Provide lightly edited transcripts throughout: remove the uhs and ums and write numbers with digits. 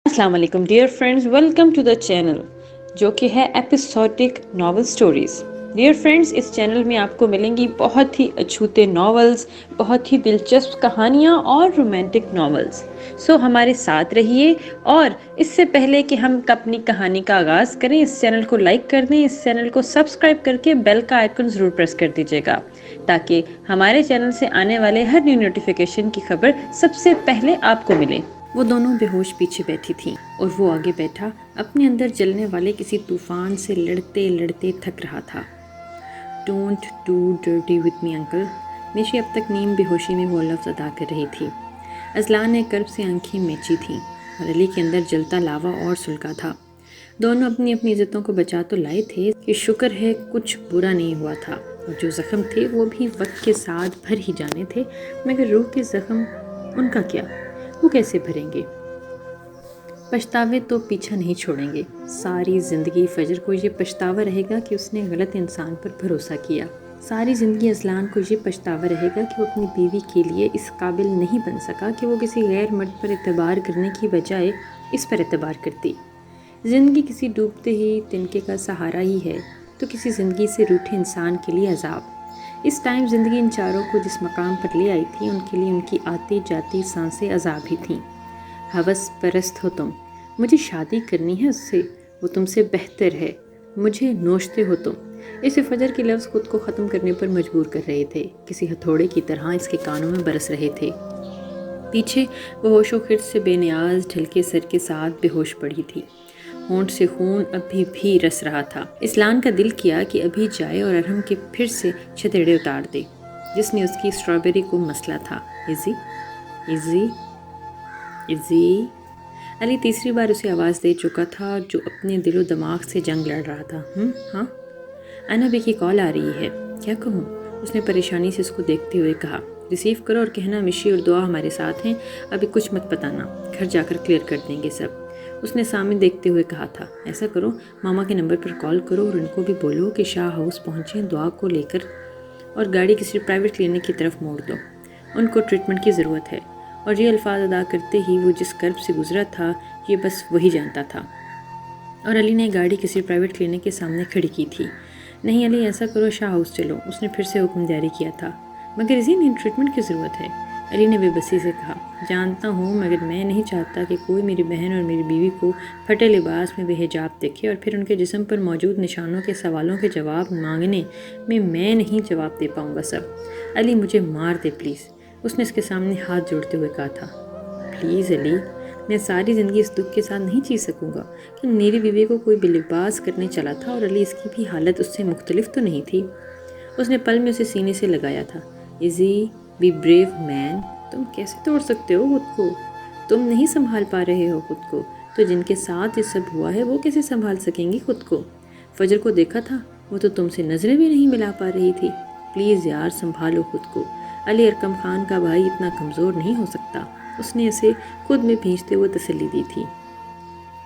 السلام علیکم dear friends, welcome to the channel جو کہ ہے episodic novel stories. Dear friends, اس چینل میں آپ کو ملیں گی بہت ہی اچھوتے ناولز، بہت ہی دلچسپ کہانیاں اور رومانٹک ناولز۔ سو ہمارے ساتھ رہیے، اور اس سے پہلے کہ ہم اپنی کہانی کا آغاز کریں، اس چینل کو لائک کر دیں، اس چینل کو سبسکرائب کر کے بیل کا آئیکن ضرور پریس کر دیجیے گا تاکہ ہمارے چینل سے آنے والے ہر نیو نوٹیفیکیشن کی خبر سب سے پہلے آپ کو ملے۔ وہ دونوں بے ہوش پیچھے بیٹھی تھیں اور وہ آگے بیٹھا اپنے اندر جلنے والے کسی طوفان سے لڑتے لڑتے تھک رہا تھا۔ Don't do dirty with me uncle, Mishi اب تک نیم بے ہوشی میں وہ لفظ ادا کر رہی تھی۔ اذلان نے کرب سے آنکھیں میچی تھیں اور علی کے اندر جلتا لاوا اور سلگا تھا۔ دونوں اپنی اپنی عزتوں کو بچا تو لائے تھے کہ شکر ہے کچھ برا نہیں ہوا تھا، اور جو زخم تھے وہ بھی وقت کے ساتھ بھر ہی جانے تھے، مگر روح کے زخم ان کا کیا، وہ کیسے بھریں گے؟ پچھتاوے تو پیچھا نہیں چھوڑیں گے۔ ساری زندگی فجر کو یہ پچھتاوا رہے گا کہ اس نے غلط انسان پر بھروسہ کیا۔ ساری زندگی اذلان کو یہ پچھتاوا رہے گا کہ وہ اپنی بیوی کے لیے اس قابل نہیں بن سکا کہ وہ کسی غیر مرد پر اعتبار کرنے کی بجائے اس پر اعتبار کرتی۔ زندگی کسی ڈوبتے ہی تنکے کا سہارا ہی ہے تو کسی زندگی سے روٹھے انسان کے لیے عذاب۔ اس ٹائم زندگی ان چاروں کو جس مقام پر لے آئی تھی، ان کے لیے ان کی آتی جاتی سانسیں عذاب ہی تھیں۔ ہوس پرست ہو تم، مجھے شادی کرنی ہے اس سے، وہ تم سے بہتر ہے، مجھے نوچتے ہو تم۔ اس فجر کے لفظ خود کو ختم کرنے پر مجبور کر رہے تھے، کسی ہتھوڑے کی طرح اس کے کانوں میں برس رہے تھے۔ پیچھے وہ ہوش و خرد سے بے نیاز ڈھلکے سر کے ساتھ بے ہوش پڑی تھی۔ ہونٹ سے خون ابھی بھی رس رہا تھا۔ اذلان کا دل کیا کہ ابھی جائے اور ارحم کے پھر سے چھتڑے اتار دے جس نے اس کی اسٹرابیری کو مسلا تھا۔ ایزی ایزی ایزی، علی تیسری بار اسے آواز دے چکا تھا جو اپنے دل و دماغ سے جنگ لڑ رہا تھا۔ ہاں، انا بے کی کال آ رہی ہے، کیا کہوں؟ اس نے پریشانی سے اس کو دیکھتے ہوئے کہا۔ ریسیو کرو اور کہنا مشی اور دعا ہمارے ساتھ ہیں، ابھی کچھ مت بتانا، گھر جا کر کلیئر کر دیں گے سب۔ اس نے سامنے دیکھتے ہوئے کہا تھا۔ ایسا کرو، ماما کے نمبر پر کال کرو اور ان کو بھی بولو کہ شاہ ہاؤس پہنچیں دعا کو لے کر، اور گاڑی کسی پرائیویٹ کلینک کی طرف موڑ دو، ان کو ٹریٹمنٹ کی ضرورت ہے۔ اور یہ الفاظ ادا کرتے ہی وہ جس کرب سے گزرا تھا یہ بس وہی جانتا تھا۔ اور علی نے گاڑی کسی پرائیویٹ کلینک کے سامنے کھڑی کی تھی۔ نہیں علی، ایسا کرو، شاہ ہاؤس چلو، اس نے پھر سے حکم جاری کیا تھا۔ مگر اسی نہیں ٹریٹمنٹ کی ضرورت ہے، علی نے بے بسی سے کہا۔ جانتا ہوں، مگر میں نہیں چاہتا کہ کوئی میری بہن اور میری بیوی کو پھٹے لباس میں بے حجاب دیکھے اور پھر ان کے جسم پر موجود نشانوں کے سوالوں کے جواب مانگنے میں نہیں جواب دے پاؤں گا سب۔ علی مجھے مار دے پلیز، اس نے اس کے سامنے ہاتھ جوڑتے ہوئے کہا تھا۔ پلیز علی، میں ساری زندگی اس دکھ کے ساتھ نہیں جی سکوں گا کہ میری بیوی کو کوئی بے لباس کرنے چلا تھا، اور علی اس کی بھی حالت اس سے مختلف تو نہیں تھی۔ اس نے پل میں اسے سینے سے لگایا تھا۔ ایزی، بی بریو مین، تم کیسے توڑ سکتے ہو خود کو؟ تم نہیں سنبھال پا رہے ہو خود کو، تو جن کے ساتھ یہ سب ہوا ہے وہ کیسے سنبھال سکیں گی خود کو؟ فجر کو دیکھا تھا، وہ تو تم سے نظریں بھی نہیں ملا پا رہی تھی۔ پلیز یار، سنبھالو خود کو، علی ارکم خان کا بھائی اتنا کمزور نہیں ہو سکتا، اس نے اسے خود میں بھینچتے ہوئے تسلی دی تھی،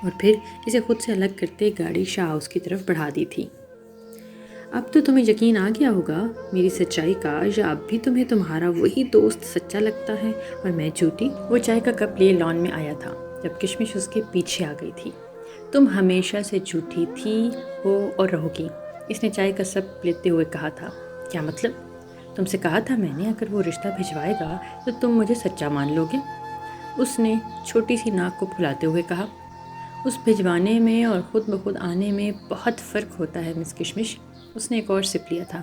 اور پھر اسے خود سے الگ کرتے گاڑی شاہ ہاؤس کی طرف بڑھا دی تھی۔ اب تو تمہیں یقین آ گیا ہوگا میری سچائی کا، یا اب بھی تمہیں تمہارا وہی دوست سچا لگتا ہے اور میں جھوٹی؟ وہ چائے کا کپ لیے لان میں آیا تھا جب کشمش اس کے پیچھے آ گئی تھی۔ تم ہمیشہ سے جھوٹی تھی، ہو اور رہو گی، اس نے چائے کا سپ لیتے ہوئے کہا تھا۔ کیا مطلب؟ تم سے کہا تھا میں نے، اگر وہ رشتہ بھجوائے گا تو تم مجھے سچا مان لو گے، اس نے چھوٹی سی ناک کو پھلاتے ہوئے کہا۔ اس بھجوانے میں اور خود بخود آنے میں بہت فرق ہوتا ہے مس کشمش، اس نے ایک اور سپ لیا تھا۔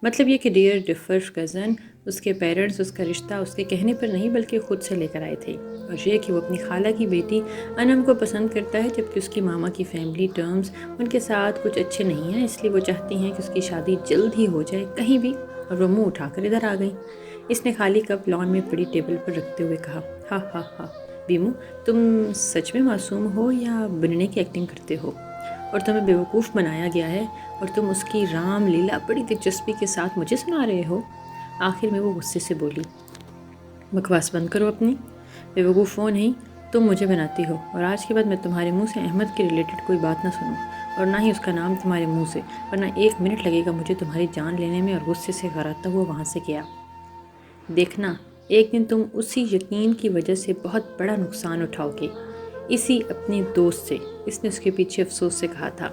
مطلب یہ کہ ڈیئر ڈفر کزن، اس کے پیرنٹس اس کا رشتہ اس کے کہنے پر نہیں بلکہ خود سے لے کر آئے تھے، اور یہ کہ وہ اپنی خالہ کی بیٹی انم کو پسند کرتا ہے جبکہ اس کی ماما کی فیملی ٹرمز ان کے ساتھ کچھ اچھے نہیں ہیں، اس لیے وہ چاہتی ہیں کہ اس کی شادی جلد ہی ہو جائے کہیں بھی، اور وہ منہ اٹھا کر ادھر آ گئی۔ اس نے خالی کپ لان میں پڑی ٹیبل پر رکھتے ہوئے کہا۔ ہا ہا ہا، بیمو، تم سچ میں معصوم ہو یا بننے کی ایکٹنگ کرتے ہو؟ اور تمہیں بیوقوف بنایا گیا ہے اور تم اس کی رام لیلا بڑی دلچسپی کے ساتھ مجھے سنا رہے ہو؟ آخر میں وہ غصے سے بولی۔ بکواس بند کرو اپنی، بیوقوف وہ نہیں، تم مجھے بناتی ہو، اور آج کے بعد میں تمہارے منہ سے احمد کے ریلیٹڈ کوئی بات نہ سنوں، اور نہ ہی اس کا نام تمہارے منہ سے، ورنہ 1 منٹ لگے گا مجھے تمہاری جان لینے میں۔ اور غصے سے غراتا ہوا وہاں سے گیا۔ دیکھنا، ایک دن تم اسی یقین کی وجہ سے بہت بڑا نقصان اٹھاؤ گے۔ اسی اپنے دوست سے، اس نے اس کے پیچھے افسوس سے کہا تھا۔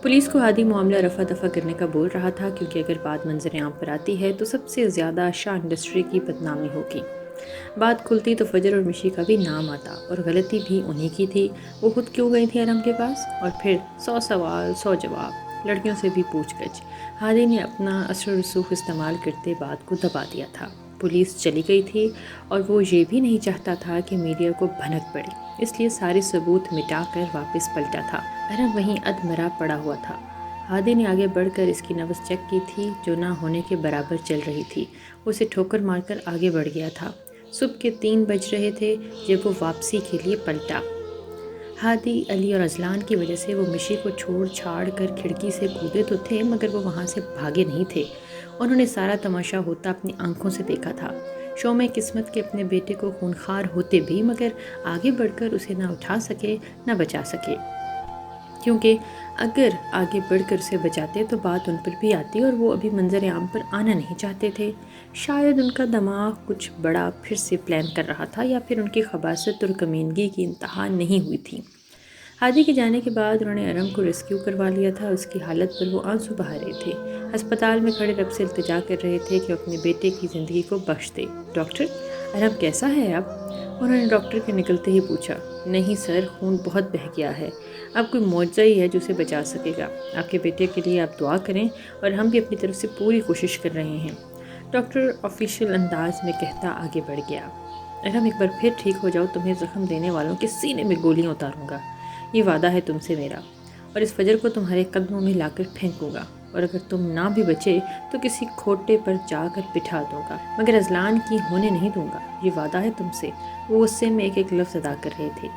پولیس کو ہادی معاملہ رفع دفع کرنے کا بول رہا تھا، کیونکہ اگر بات منظر عام پر آتی ہے تو سب سے زیادہ شاہ انڈسٹری کی بدنامی ہوگی۔ بات کھلتی تو فجر اور مشی کا بھی نام آتا، اور غلطی بھی انہی کی تھی۔ وہ خود کیوں گئی تھی ارم کے پاس؟ اور پھر 100 سوال 100 جواب، لڑکیوں سے بھی پوچھ گچھ۔ ہادی نے اپنا اثر و رسوخ استعمال کرتے بات کو دبا دیا تھا۔ پولیس چلی گئی تھی اور وہ یہ بھی نہیں چاہتا تھا کہ میڈیا کو بھنک پڑے، اس لیے سارے ثبوت مٹا کر واپس پلٹا تھا۔ ارم وہیں ادمرا پڑا ہوا تھا۔ ہادی نے آگے بڑھ کر اس کی نبض چیک کی تھی، جو نہ ہونے کے برابر چل رہی تھی۔ وہ اسے ٹھوکر مار کر آگے بڑھ گیا تھا۔ صبح کے 3 بج رہے تھے جب وہ واپسی کے لیے پلٹا۔ ہادی، علی اور اذلان کی وجہ سے وہ مشی کو چھوڑ چھاڑ کر کھڑکی سے کودے تو تھے، مگر وہ وہاں سے بھاگے نہیں تھے۔ انہوں نے سارا تماشا ہوتا اپنی آنکھوں سے دیکھا تھا۔ شوم قسمت کے اپنے بیٹے کو خونخوار ہوتے بھی مگر آگے بڑھ کر اسے نہ اٹھا سکے نہ بچا سکے، کیونکہ اگر آگے بڑھ کر اسے بچاتے تو بات ان پر بھی آتی، اور وہ ابھی منظر عام پر آنا نہیں چاہتے تھے۔ شاید ان کا دماغ کچھ بڑا پھر سے پلان کر رہا تھا، یا پھر ان کی خباثت اور کمینگی کی انتہا نہیں ہوئی تھی۔ ہادی کے جانے کے بعد انہوں نے ارم کو ریسکیو کروا لیا تھا۔ اس کی حالت پر وہ آنسو بہا رہے تھے، ہسپتال میں کھڑے رب سے التجا کر رہے تھے کہ اپنے بیٹے کی زندگی کو بخش دے۔ ڈاکٹر، ارم کیسا ہے اب؟ انہوں نے ڈاکٹر کے نکلتے ہی پوچھا۔ نہیں سر، خون بہت بہہ گیا ہے، اب کوئی معجزہ ہی ہے جو اسے بچا سکے گا۔ آپ کے بیٹے کے لیے آپ دعا کریں، اور ہم بھی اپنی طرف سے پوری کوشش کر رہے ہیں، ڈاکٹر آفیشیل انداز میں کہتا آگے بڑھ گیا۔ ارم ایک بار پھر ٹھیک ہو جاؤ، تمہیں زخم دینے والوں کے سینے میں گولیاں اتاروں گا، یہ وعدہ ہے تم سے میرا، اور اس فجر کو تمہارے قدموں میں لا کر پھینکوں گا، اور اگر تم نہ بھی بچے تو کسی کھوٹے پر جا کر بٹھا دوں گا، مگر اذلان کی ہونے نہیں دوں گا، یہ وعدہ ہے تم سے۔ وہ غصے میں ایک ایک لفظ ادا کر رہے تھے۔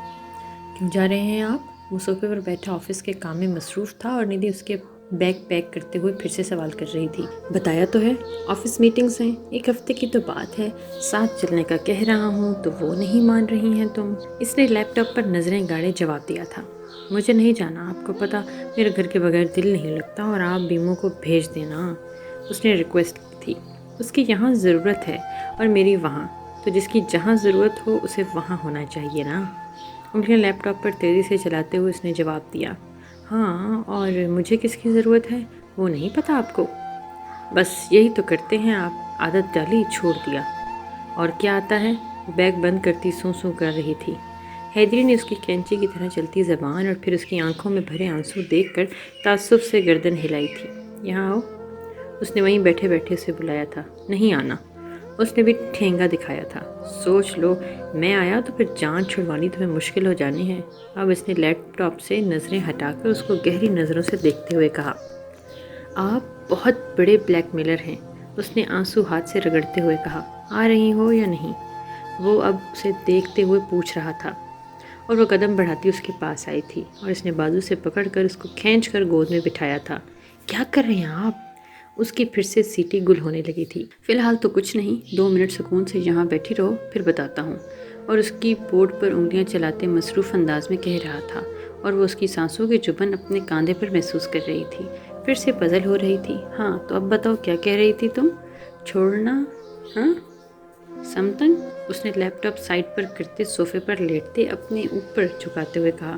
کیوں جا رہے ہیں آپ؟ وہ صوفے پر بیٹھا آفس کے کام میں مصروف تھا، اور ندی اس کے بیگ پیک کرتے ہوئے پھر سے سوال کر رہی تھی۔ بتایا تو ہے، آفس میٹنگز ہیں، 1 ہفتے کی تو بات ہے، ساتھ چلنے کا کہہ رہا ہوں تو وہ نہیں مان رہی ہیں تم۔ اس نے لیپ ٹاپ پر نظریں گاڑے جواب دیا تھا۔ مجھے نہیں جانا، آپ کو پتہ میرے گھر کے بغیر دل نہیں لگتا، اور آپ بیمو کو بھیج دینا، اس نے ریکویسٹ کی تھی۔ اس کی یہاں ضرورت ہے اور میری وہاں، تو جس کی جہاں ضرورت ہو اسے وہاں ہونا چاہیے نا۔ انگلیاں لیپ ٹاپ پر تیزی سے چلاتے ہوئے اس نے جواب دیا۔ ہاں، اور مجھے کس کی ضرورت ہے وہ نہیں پتہ آپ کو؟ بس یہی تو کرتے ہیں آپ، عادت ڈالی چھوڑ دیا۔ اور کیا آتا ہے؟ بیگ بند کرتی سوں سوں کر رہی تھی۔ حیدری نے اس کی کینچی کی طرح چلتی زبان اور پھر اس کی آنکھوں میں بھرے آنسو دیکھ کر تعصب سے گردن ہلائی تھی۔ یہاں آؤ، اس نے وہیں بیٹھے بیٹھے اسے بلایا تھا۔ نہیں آنا، اس نے بھی ٹھینگا دکھایا تھا۔ سوچ لو، میں آیا تو پھر جان چھڑوانی تمہیں مشکل ہو جانی ہے۔ اب اس نے لیپ ٹاپ سے نظریں ہٹا کر اس کو گہری نظروں سے دیکھتے ہوئے کہا۔ آپ بہت بڑے بلیک میلر ہیں، اس نے آنسو ہاتھ سے رگڑتے ہوئے کہا۔ آ رہی ہو یا نہیں؟ وہ اب اسے دیکھتے ہوئے پوچھ رہا تھا، اور وہ قدم بڑھاتی اس کے پاس آئی تھی اور اس نے بازو سے پکڑ کر اس کو کھینچ کر گود میں بٹھایا تھا۔ کیا کر رہے ہیں آپ؟ اس کی پھر سے سیٹی گل ہونے لگی تھی۔ فی الحال تو کچھ نہیں، 2 منٹ سکون سے یہاں بیٹھی رہو، پھر بتاتا ہوں، اور اس کی بورڈ پر انگلیاں چلاتے مصروف انداز میں کہہ رہا تھا، اور وہ اس کی سانسوں کی چبھن اپنے کاندھے پر محسوس کر رہی تھی۔ پھر سے پزل ہو رہی تھی۔ ہاں تو اب بتاؤ، کیا کہہ رہی تھی تم؟ چھوڑنا؟ ہاں سمتنگ؟ اس نے لیپ ٹاپ سائڈ پر کرتے صوفے پر لیٹتے اپنے اوپر جھکاتے ہوئے کہا۔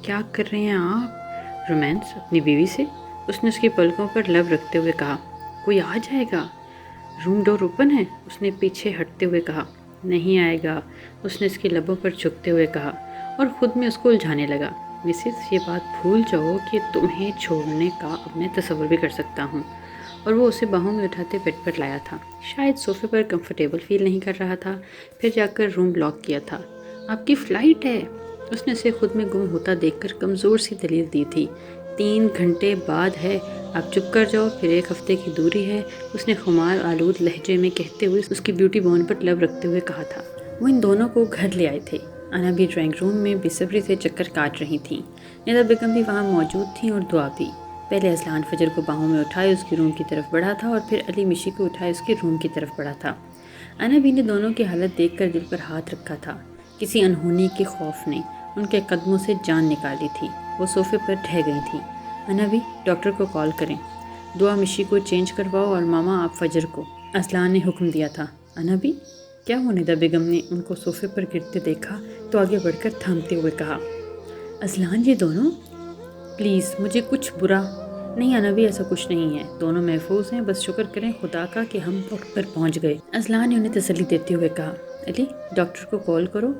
کیا کر رہے ہیں آپ؟ رومانس اپنی بیوی سے؟ اس نے اس کی پلکوں پر لب رکھتے ہوئے کہا۔ کوئی آ جائے گا؟ روم ڈور اوپن ہے؟ اس نے پیچھے ہٹتے ہوئے کہا۔ نہیں آئے گا، اس نے اس کے لبوں پر جھکتے ہوئے کہا، اور خود میں اس کو الجھانے لگا۔ مسز، یہ بات بھول جاؤ کہ تمہیں چھوڑنے کا اب میں تصور بھی کر سکتا ہوں، اور وہ اسے باہوں میں اٹھاتے بیڈ پر لایا تھا۔ شاید صوفے پر کمفرٹیبل فیل نہیں کر رہا تھا، پھر جا کر روم لاک کیا تھا۔ آپ کی فلائٹ ہے، اس نے اسے خود میں گم ہوتا دیکھ کر کمزور سی دلیل دی تھی۔ 3 گھنٹے بعد ہے، آپ چپ کر جاؤ، پھر 1 ہفتے کی دوری ہے، اس نے خمار آلود لہجے میں کہتے ہوئے اس کی بیوٹی بون پر لب رکھتے ہوئے کہا تھا۔ وہ ان دونوں کو گھر لے آئے تھے۔ انا بھی ڈرائنگ روم میں بے صبری سے چکر کاٹ رہی تھیں۔ ندا بیگم بھی وہاں موجود تھیں، اور دعا بھی۔ پہلے اذلان فجر کو باہوں میں اٹھائے اس کی روم کی طرف بڑھا تھا، اور پھر علی مشی کو اٹھائے اس کے روم کی طرف بڑھا تھا۔ انا بھی نے دونوں کی حالت دیکھ کر دل پر ہاتھ رکھا تھا۔ کسی انہونی کے خوف نے ان کے قدموں سے جان نکالی تھی۔ وہ صوفے پر ڈھہ گئی تھی۔ انا بھی، ڈاکٹر کو کال کریں، دعا مشی کو چینج کرواؤ، اور ماما آپ فجر کو، اذلان نے حکم دیا تھا۔ انا بھی، کیا ہوا؟ ندا بیگم نے ان کو صوفے پر گرتے دیکھا تو آگے بڑھ کر تھامتے ہوئے کہا، اذلان یہ دونوں، پلیز مجھے کچھ برا نہیں آنا بھی، ایسا کچھ نہیں ہے، دونوں محفوظ ہیں، بس شکر کریں خدا کا کہ ہم وقت پر پہنچ گئے۔ اذلان نے انہیں تسلی دیتے ہوئے کہا، علی ڈاکٹر کو کال کرو۔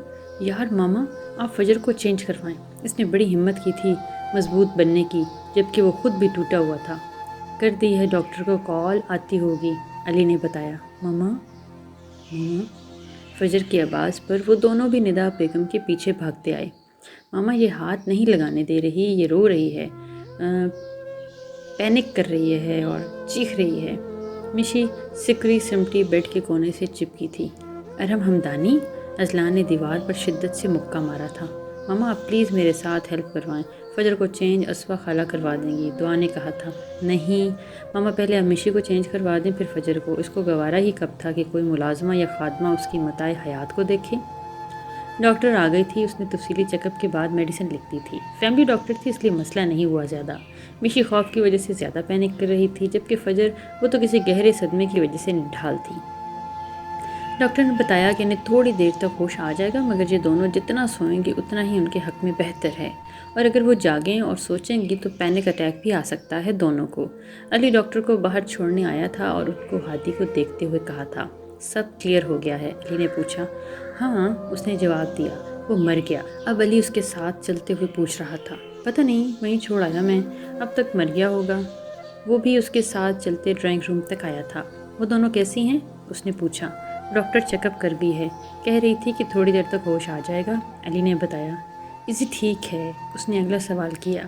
یار ماما آپ فجر کو چینج کروائیں، اس نے بڑی ہمت کی تھی مضبوط بننے کی جبکہ وہ خود بھی ٹوٹا ہوا تھا۔ کر دی ہے، ڈاکٹر کو کال آتی ہوگی، علی نے بتایا۔ ماما ماما فجر کی آواز پر وہ دونوں بھی ندا بیگم کے پیچھے بھاگتے آئے۔ ماما یہ ہاتھ نہیں لگانے دے رہی، یہ رو رہی ہے، پینک کر رہی ہے اور چیخ رہی ہے۔ مشی سکری سمٹی بیڈ کے کونے سے چپکی تھی۔ ارحم ہمدانی، اذلان نے دیوار پر شدت سے مکہ مارا تھا۔ ماما آپ پلیز میرے ساتھ ہیلپ کروائیں، فجر کو چینج اسوا خالہ کروا دیں گی، دعا نے کہا تھا۔ نہیں ماما، پہلے آپ مشی کو چینج کروا دیں پھر فجر کو، اس کو گوارا ہی کب تھا کہ کوئی ملازمہ یا خادمہ اس کی متاع حیات کو دیکھے۔ ڈاکٹر آ گئی تھی، اس نے تفصیلی چیک اپ کے بعد میڈیسن لکھ دی تھی۔ فیملی ڈاکٹر تھی اس لیے مسئلہ نہیں ہوا زیادہ۔ مشی خوف کی وجہ سے زیادہ پینک کر رہی تھی جبکہ فجر وہ تو کسی گہرے صدمے کی وجہ سے نڈھال تھی۔ ڈاکٹر نے بتایا کہ انہیں تھوڑی دیر تک ہوش آ جائے گا مگر یہ دونوں جتنا سوئیں گے اتنا ہی ان کے حق میں بہتر ہے، اور اگر وہ جاگیں اور سوچیں گی تو پینک اٹیک بھی آ سکتا ہے دونوں کو۔ علی ڈاکٹر کو باہر چھوڑنے آیا تھا اور ان کو ہادی کو دیکھتے ہوئے کہا تھا، سب کلیئر ہو گیا ہے؟ علی نے پوچھا۔ ہاں اس نے جواب دیا، وہ مر گیا۔ اب علی اس کے ساتھ چلتے ہوئے پوچھ رہا تھا، پتہ نہیں وہیں چھوڑ آیا میں، اب تک مر گیا ہوگا۔ وہ بھی اس کے ساتھ چلتے ڈرائنگ روم تک آیا تھا۔ وہ دونوں کیسی ہیں؟ اس نے پوچھا۔ ڈاکٹر چیک اپ کر بھی ہے، کہہ رہی تھی کہ تھوڑی دیر تک ہوش آ جائے گا، علی نے بتایا۔ ایزی ٹھیک ہے؟ اس نے اگلا سوال کیا۔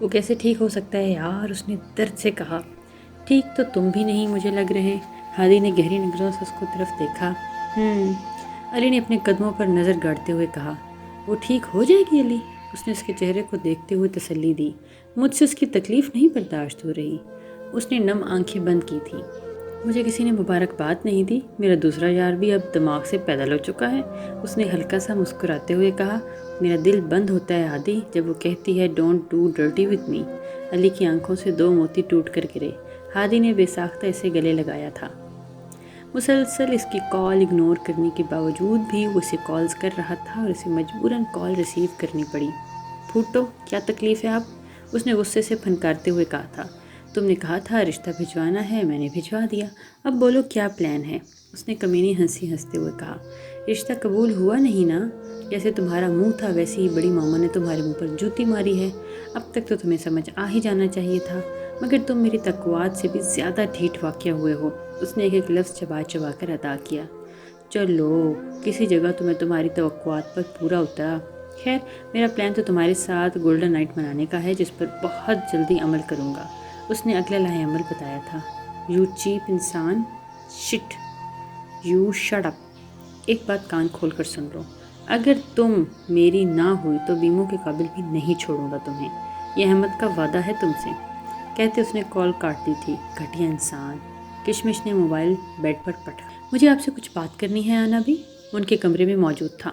وہ کیسے ٹھیک ہو سکتا ہے یار، اس نے درد سے کہا۔ ٹھیک تو تم بھی نہیں مجھے لگ رہے۔ ہادی نے گہری نظروں سے اس کو طرف دیکھا۔ علی نے اپنے قدموں پر نظر گاڑتے ہوئے کہا، وہ ٹھیک ہو جائے گی علی؟ اس نے اس کے چہرے کو دیکھتے ہوئے تسلی دی۔ مجھ سے اس کی تکلیف نہیں برداشت ہو رہی۔ اس نے نم آنکھیں بند کی تھیں۔ مجھے کسی نے مبارکباد نہیں دی، میرا دوسرا یار بھی اب دماغ سے پیدل ہو چکا ہے، اس نے ہلکا سا مسکراتے ہوئے کہا۔ میرا دل بند ہوتا ہے ہادی جب وہ کہتی ہے don't do dirty with me. Ali کی آنکھوں سے دو موتی ٹوٹ کر گرے۔ ہادی نے بے ساختہ اسے گلے لگایا تھا۔ مسلسل اس کی کال اگنور کرنے کے باوجود بھی وہ اسے کالز کر رہا تھا اور اسے مجبوراً کال ریسیو کرنی پڑی۔ پھوٹو کیا تکلیف ہے آپ؟ اس نے غصے سے پھنکارتے ہوئے کہا تھا۔ تم نے کہا تھا رشتہ بھجوانا ہے، میں نے بھجوا دیا، اب بولو کیا پلان ہے؟ اس نے کمینی ہنسی ہنستے ہوئے کہا، رشتہ قبول ہوا نہیں نا؟ جیسے تمہارا منہ تھا ویسے ہی بڑی ماما نے تمہارے منہ پر جوتی ماری ہے۔ اب تک تو تمہیں سمجھ آ ہی جانا چاہیے تھا، مگر تم میری توقعات سے بھی زیادہ ڈھیٹ واقع ہوئے ہو۔ اس نے ایک ایک لفظ چبا چبا کر ادا کیا۔ چلو کسی جگہ تو میں تمہاری توقعات پر پورا اترا۔ خیر میرا پلان تو تمہارے ساتھ گولڈن نائٹ منانے کا ہے جس پر بہت جلدی عمل کروں گا۔ اس نے اگلا لمحہ عمل بتایا تھا۔ یو چیپ انسان، شٹ یو شٹ اپ۔ ایک بات کان کھول کر سن لو، اگر تم میری نہ ہوئی تو بیموں کے قابل بھی نہیں چھوڑوں گا تمہیں، یہ احمد کا وعدہ ہے تم سے۔ کہتے اس نے کال کاٹ دی تھی۔ گھٹیا انسان۔ کشمش نے موبائل بیڈ پر پٹکا۔ مجھے آپ سے کچھ بات کرنی ہے آنا بھی؟ ان کے کمرے میں موجود تھا۔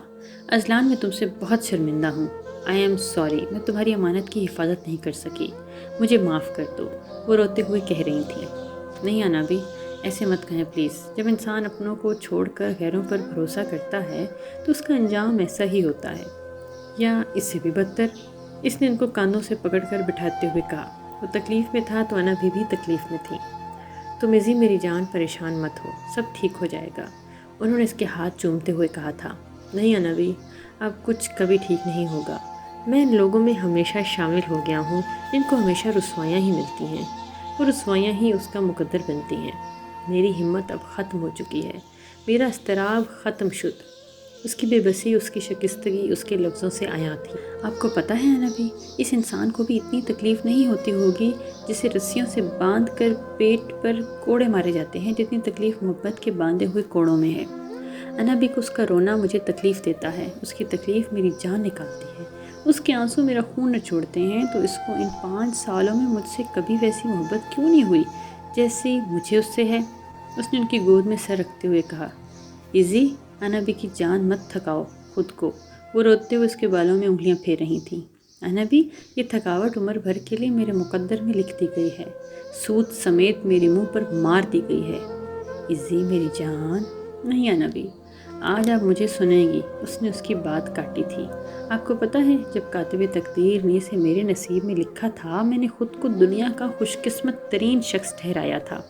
اذلان میں تم سے بہت شرمندہ ہوں، آئی ایم سوری، میں تمہاری امانت کی حفاظت نہیں کر سکی، مجھے معاف کر دو، وہ روتے ہوئے کہہ رہی تھیں۔ نہیں آنا بھی، ایسے مت کہیں پلیز، جب انسان اپنوں کو چھوڑ کر غیروں پر بھروسہ کرتا ہے تو اس کا انجام ایسا ہی ہوتا ہے، یا اس سے بھی بدتر۔ اس نے ان کو کاندھوں سے پکڑ کر بٹھاتے ہوئے کہا۔ وہ تکلیف میں تھا تو انا بھی تکلیف میں تھی۔ تم ایزی میری جان پریشان مت ہو، سب ٹھیک ہو جائے گا، انہوں نے اس کے ہاتھ چومتے ہوئے کہا تھا۔ نہیں انا بھی، اب کچھ کبھی ٹھیک نہیں ہوگا، میں ان لوگوں میں ہمیشہ شامل ہو گیا ہوں جن کو ہمیشہ رسوائیاں ہی ملتی ہیں، وہ رسوائیاں ہی اس کا مقدر بنتی ہیں۔ میری ہمت اب ختم ہو چکی ہے، میرا اضطراب ختم شد۔ اس کی بے بسی، اس کی شکستگی اس کے لفظوں سے عیاں تھی۔ آپ کو پتہ ہے انا بھی، اس انسان کو بھی اتنی تکلیف نہیں ہوتی ہوگی جسے رسیوں سے باندھ کر پیٹ پر کوڑے مارے جاتے ہیں، جتنی تکلیف محبت کے باندھے ہوئے کوڑوں میں ہے۔ انا بھی کو اس کا رونا مجھے تکلیف دیتا ہے، اس کی تکلیف میری جان نکالتی ہے، اس کے آنسو میرا خون نچوڑتے ہیں، تو اس کو ان 5 سالوں میں مجھ سے کبھی ویسی محبت کیوں نہیں ہوئی جیسی مجھے اس سے ہے؟ اس نے ان کی گود میں سر رکھتے ہوئے کہا۔ ایزی، انابی کی جان مت تھکاؤ خود کو، وہ روتے ہوئے اس کے بالوں میں انگلیاں پھیر رہی تھیں۔ انابی، یہ تھکاوٹ عمر بھر کے لیے میرے مقدر میں لکھ دی گئی ہے، سود سمیت میرے منہ پر مار دی گئی ہے۔ ایزی میری جان۔ نہیں انابی، آج آپ مجھے سنیں گی، اس نے اس کی بات کاٹی تھی۔ آپ کو پتہ ہے جب کاتب تقدیر نے اسے میرے نصیب میں لکھا تھا، میں نے خود کو دنیا کا خوش قسمت ترین شخص ٹھہرایا تھا۔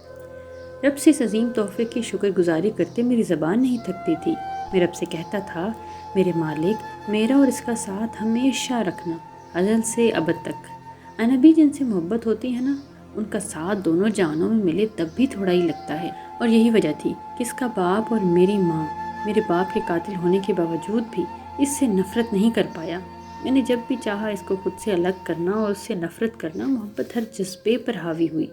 رب سے اس عظیم تحفے کی شکر گزاری کرتے میری زبان نہیں تھکتی تھی۔ میں رب سے کہتا تھا، میرے مالک، میرا اور اس کا ساتھ ہمیشہ رکھنا، ازل سے ابد تک۔ نبی جن سے محبت ہوتی ہے نا، ان کا ساتھ دونوں جہانوں میں ملے تب بھی تھوڑا ہی لگتا ہے۔ اور یہی وجہ تھی کہ اس کا باپ اور میری ماں میرے باپ کے قاتل ہونے کے باوجود بھی اس سے نفرت نہیں کر پایا۔ میں نے جب بھی چاہا اس کو خود سے الگ کرنا اور اس سے نفرت کرنا، محبت ہر جذبے پر حاوی ہوئی،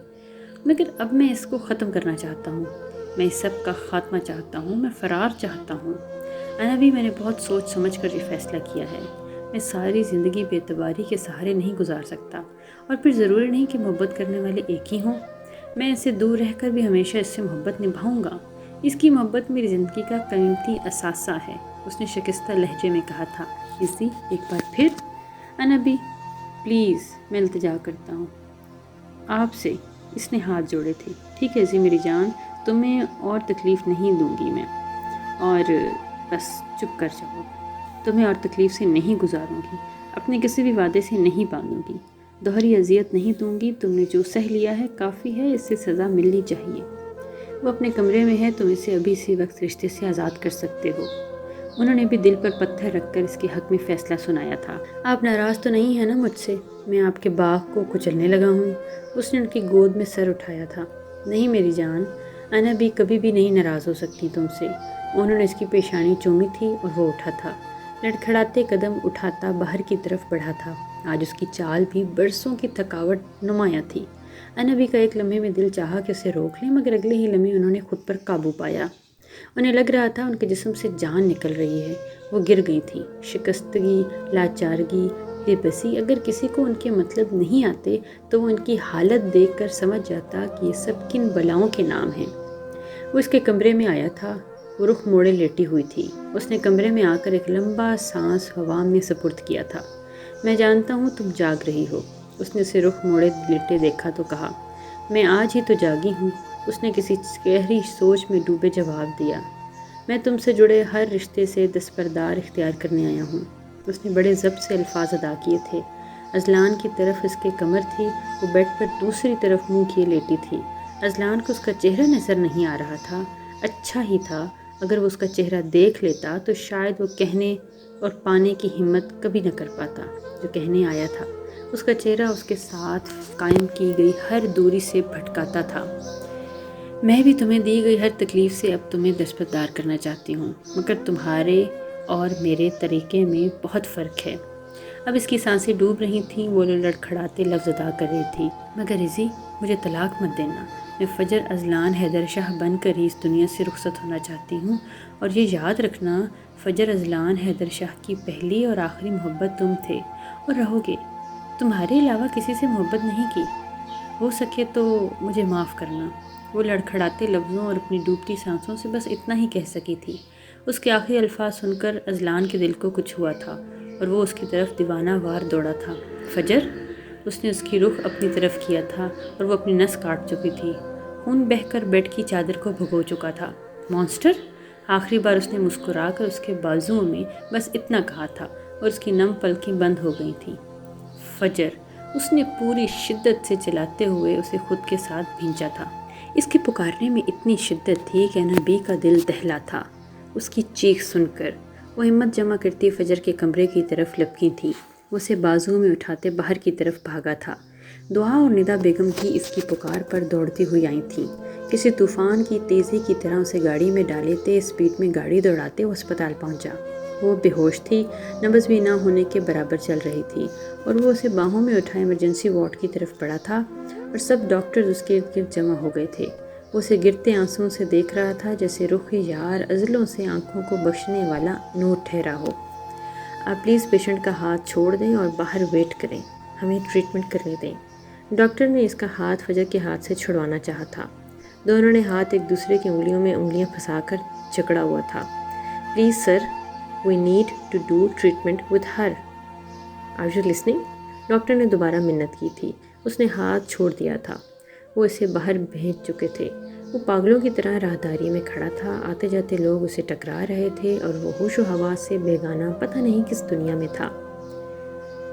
مگر اب میں اس کو ختم کرنا چاہتا ہوں۔ میں اس سب کا خاتمہ چاہتا ہوں، میں فرار چاہتا ہوں۔ نبی، میں نے بہت سوچ سمجھ کر یہ فیصلہ کیا ہے۔ میں ساری زندگی بے اعتباری کے سہارے نہیں گزار سکتا، اور پھر ضروری نہیں کہ محبت کرنے والے ایک ہی ہوں۔ میں اس سے دور رہ کر بھی ہمیشہ اس سے محبت نبھاؤں گا۔ اس کی محبت میری زندگی کا قیمتی اثاثہ ہے، اس نے شکستہ لہجے میں کہا تھا۔ اسی ایک بار پھر، نبی پلیز، میں التجا کرتا ہوں آپ سے۔ اس نے ہاتھ جوڑے تھے۔ ٹھیک ہے میری جان، تمہیں اور تکلیف نہیں دوں گی میں، اور بس چپ کر جاؤ۔ تمہیں اور تکلیف سے نہیں گزاروں گی، اپنے کسی بھی وعدے سے نہیں باندھوں گی، دوہری اذیت نہیں دوں گی۔ تم نے جو سہ لیا ہے کافی ہے، اس سے سزا ملنی چاہیے۔ وہ اپنے کمرے میں ہے، تم اسے ابھی اسی وقت رشتے سے آزاد کر سکتے ہو۔ انہوں نے بھی دل پر پتھر رکھ کر اس کے حق میں فیصلہ سنایا تھا۔ آپ ناراض تو نہیں ہیں نا مجھ سے؟ میں آپ کے باغ کو کچلنے لگا ہوں؟ اس نے ان کی گود میں سر اٹھایا تھا۔ نہیں میری جان، انا بھی کبھی بھی نہیں ناراض ہو سکتی تم سے۔ انہوں نے اس کی پیشانی چومی تھی اور وہ اٹھا تھا، لڑکھڑاتے قدم اٹھاتا باہر کی طرف بڑھا تھا۔ آج اس کی چال بھی برسوں کی تھکاوٹ نمایاں تھی۔ انبی کا ایک لمحے میں دل چاہا کہ اسے روک لیں، مگر اگلے ہی لمحے انہوں نے خود پر قابو پایا۔ انہیں لگ رہا تھا ان کے جسم سے جان نکل رہی ہے۔ وہ گر گئی تھیں۔ شکستگی، لاچارگی، بے بسی، اگر کسی کو ان کے مطلب نہیں آتے تو وہ ان کی حالت دیکھ کر سمجھ جاتا کہ یہ سب کن بلاؤں کے نام ہیں۔ وہ اس کے کمرے میں آیا تھا۔ وہ رخ موڑے لیٹی ہوئی تھی۔ اس نے کمرے میں آ کر ایک لمبا سانس ہوا میں سپرد کیا تھا۔ میں جانتا ہوں تم جاگ رہی ہو۔ اس نے اسے رخ موڑے لیٹے دیکھا تو کہا، میں آج ہی تو جاگی ہوں۔ اس نے کسی گہری سوچ میں ڈوبے جواب دیا، میں تم سے جڑے ہر رشتے سے دستبردار اختیار کرنے آیا ہوں۔ اس نے بڑے ضبط سے الفاظ ادا کیے تھے۔ اذلان کی طرف اس کے کمر تھی، وہ بیڈ پر دوسری طرف منہ کیے لیٹی تھی۔ اذلان کو اس کا چہرہ نظر نہیں آ رہا تھا۔ اچھا ہی تھا، اگر وہ اس کا چہرہ دیکھ لیتا تو شاید وہ کہنے اور پانے کی ہمت کبھی نہ کر پاتا جو کہنے آیا تھا۔ اس کا چہرہ اس کے ساتھ قائم کی گئی ہر دوری سے بھٹکاتا تھا۔ میں بھی تمہیں دی گئی ہر تکلیف سے اب تمہیں دستبردار کرنا چاہتی ہوں، مگر تمہارے اور میرے طریقے میں بہت فرق ہے۔ اب اس کی سانسیں ڈوب رہی تھیں، وہ لڑکھڑاتے لفظ ادا کر رہی تھی، مگر ایزی، مجھے طلاق مت دینا۔ میں فجر اذلان حیدر شاہ بن کر ہی اس دنیا سے رخصت ہونا چاہتی ہوں، اور یہ یاد رکھنا، فجر اذلان حیدر شاہ کی پہلی اور آخری محبت تم تھے اور رہو گے۔ تمہارے علاوہ کسی سے محبت نہیں کی۔ ہو سکے تو مجھے معاف کرنا۔ وہ لڑکھڑاتے لفظوں اور اپنی ڈوبتی سانسوں سے بس اتنا ہی کہہ سکی تھی۔ اس کے آخری الفاظ سن کر اذلان کے دل کو کچھ ہوا تھا اور وہ اس کی طرف دیوانہ وار دوڑا تھا۔ فجر، اس نے اس کی رخ اپنی طرف کیا تھا اور وہ اپنی نس کاٹ چکی تھی۔ خون بہہ کر بیڈ کی چادر کو بھگو چکا تھا۔ مانسٹر! آخری بار اس نے مسکرا کر اس کے بازوؤں میں بس اتنا کہا تھا اور اس کی نم پلکیں بند ہو گئی تھیں۔ فجر! اس نے پوری شدت سے چلاتے ہوئے اسے خود کے ساتھ بھینچا تھا۔ اس کے پکارنے میں اتنی شدت تھی کہ نبی کا دل دہلا تھا اس کی چیخ سن کر۔ وہ ہمت جمع کرتی فجر کے کمرے کی طرف لپکی تھی۔ وہ اسے بازوؤں میں اٹھاتے باہر کی طرف بھاگا تھا۔ دعا اور ندا بیگم بھی اس کی پکار پر دوڑتی ہوئی آئی تھیں۔ کسی طوفان کی تیزی کی طرح اسے گاڑی میں ڈالے، تیز اسپیڈ میں گاڑی دوڑاتے وہ اسپتال پہنچا۔ وہ بے ہوش تھی، نبض بھی نہ ہونے کے برابر چل رہی تھی، اور وہ اسے باہوں میں اٹھائے ایمرجنسی وارڈ کی طرف پڑا تھا اور سب ڈاکٹرز اس کے ارد گرد جمع ہو گئے تھے۔ وہ اسے گرتے آنسوؤں سے دیکھ رہا تھا جیسے رخ یار ازلوں سے آنکھوں کو بخشنے والا نور ٹھہرا ہو۔ آپ پلیز پیشنٹ کا ہاتھ چھوڑ دیں اور باہر ویٹ کریں، ہمیں ٹریٹمنٹ کرنے دیں۔ ڈاکٹر نے اس کا ہاتھ فجر کے ہاتھ سے چھڑوانا چاہا تھا۔ دونوں نے ہاتھ ایک دوسرے کی انگلیوں میں انگلیاں پھنسا کر جکڑا ہوا تھا۔ Please sir, we need to do treatment with her, are you listening? Doctor نے دوبارہ منت کی تھی۔ اس نے ہاتھ چھوڑ دیا تھا۔ وہ اسے باہر بھیج چکے تھے۔ وہ پاگلوں کی طرح راہداری میں کھڑا تھا، آتے جاتے لوگ اسے ٹکرا رہے تھے اور وہ ہوش و حواس سے بیگانہ پتہ نہیں کس دنیا میں تھا۔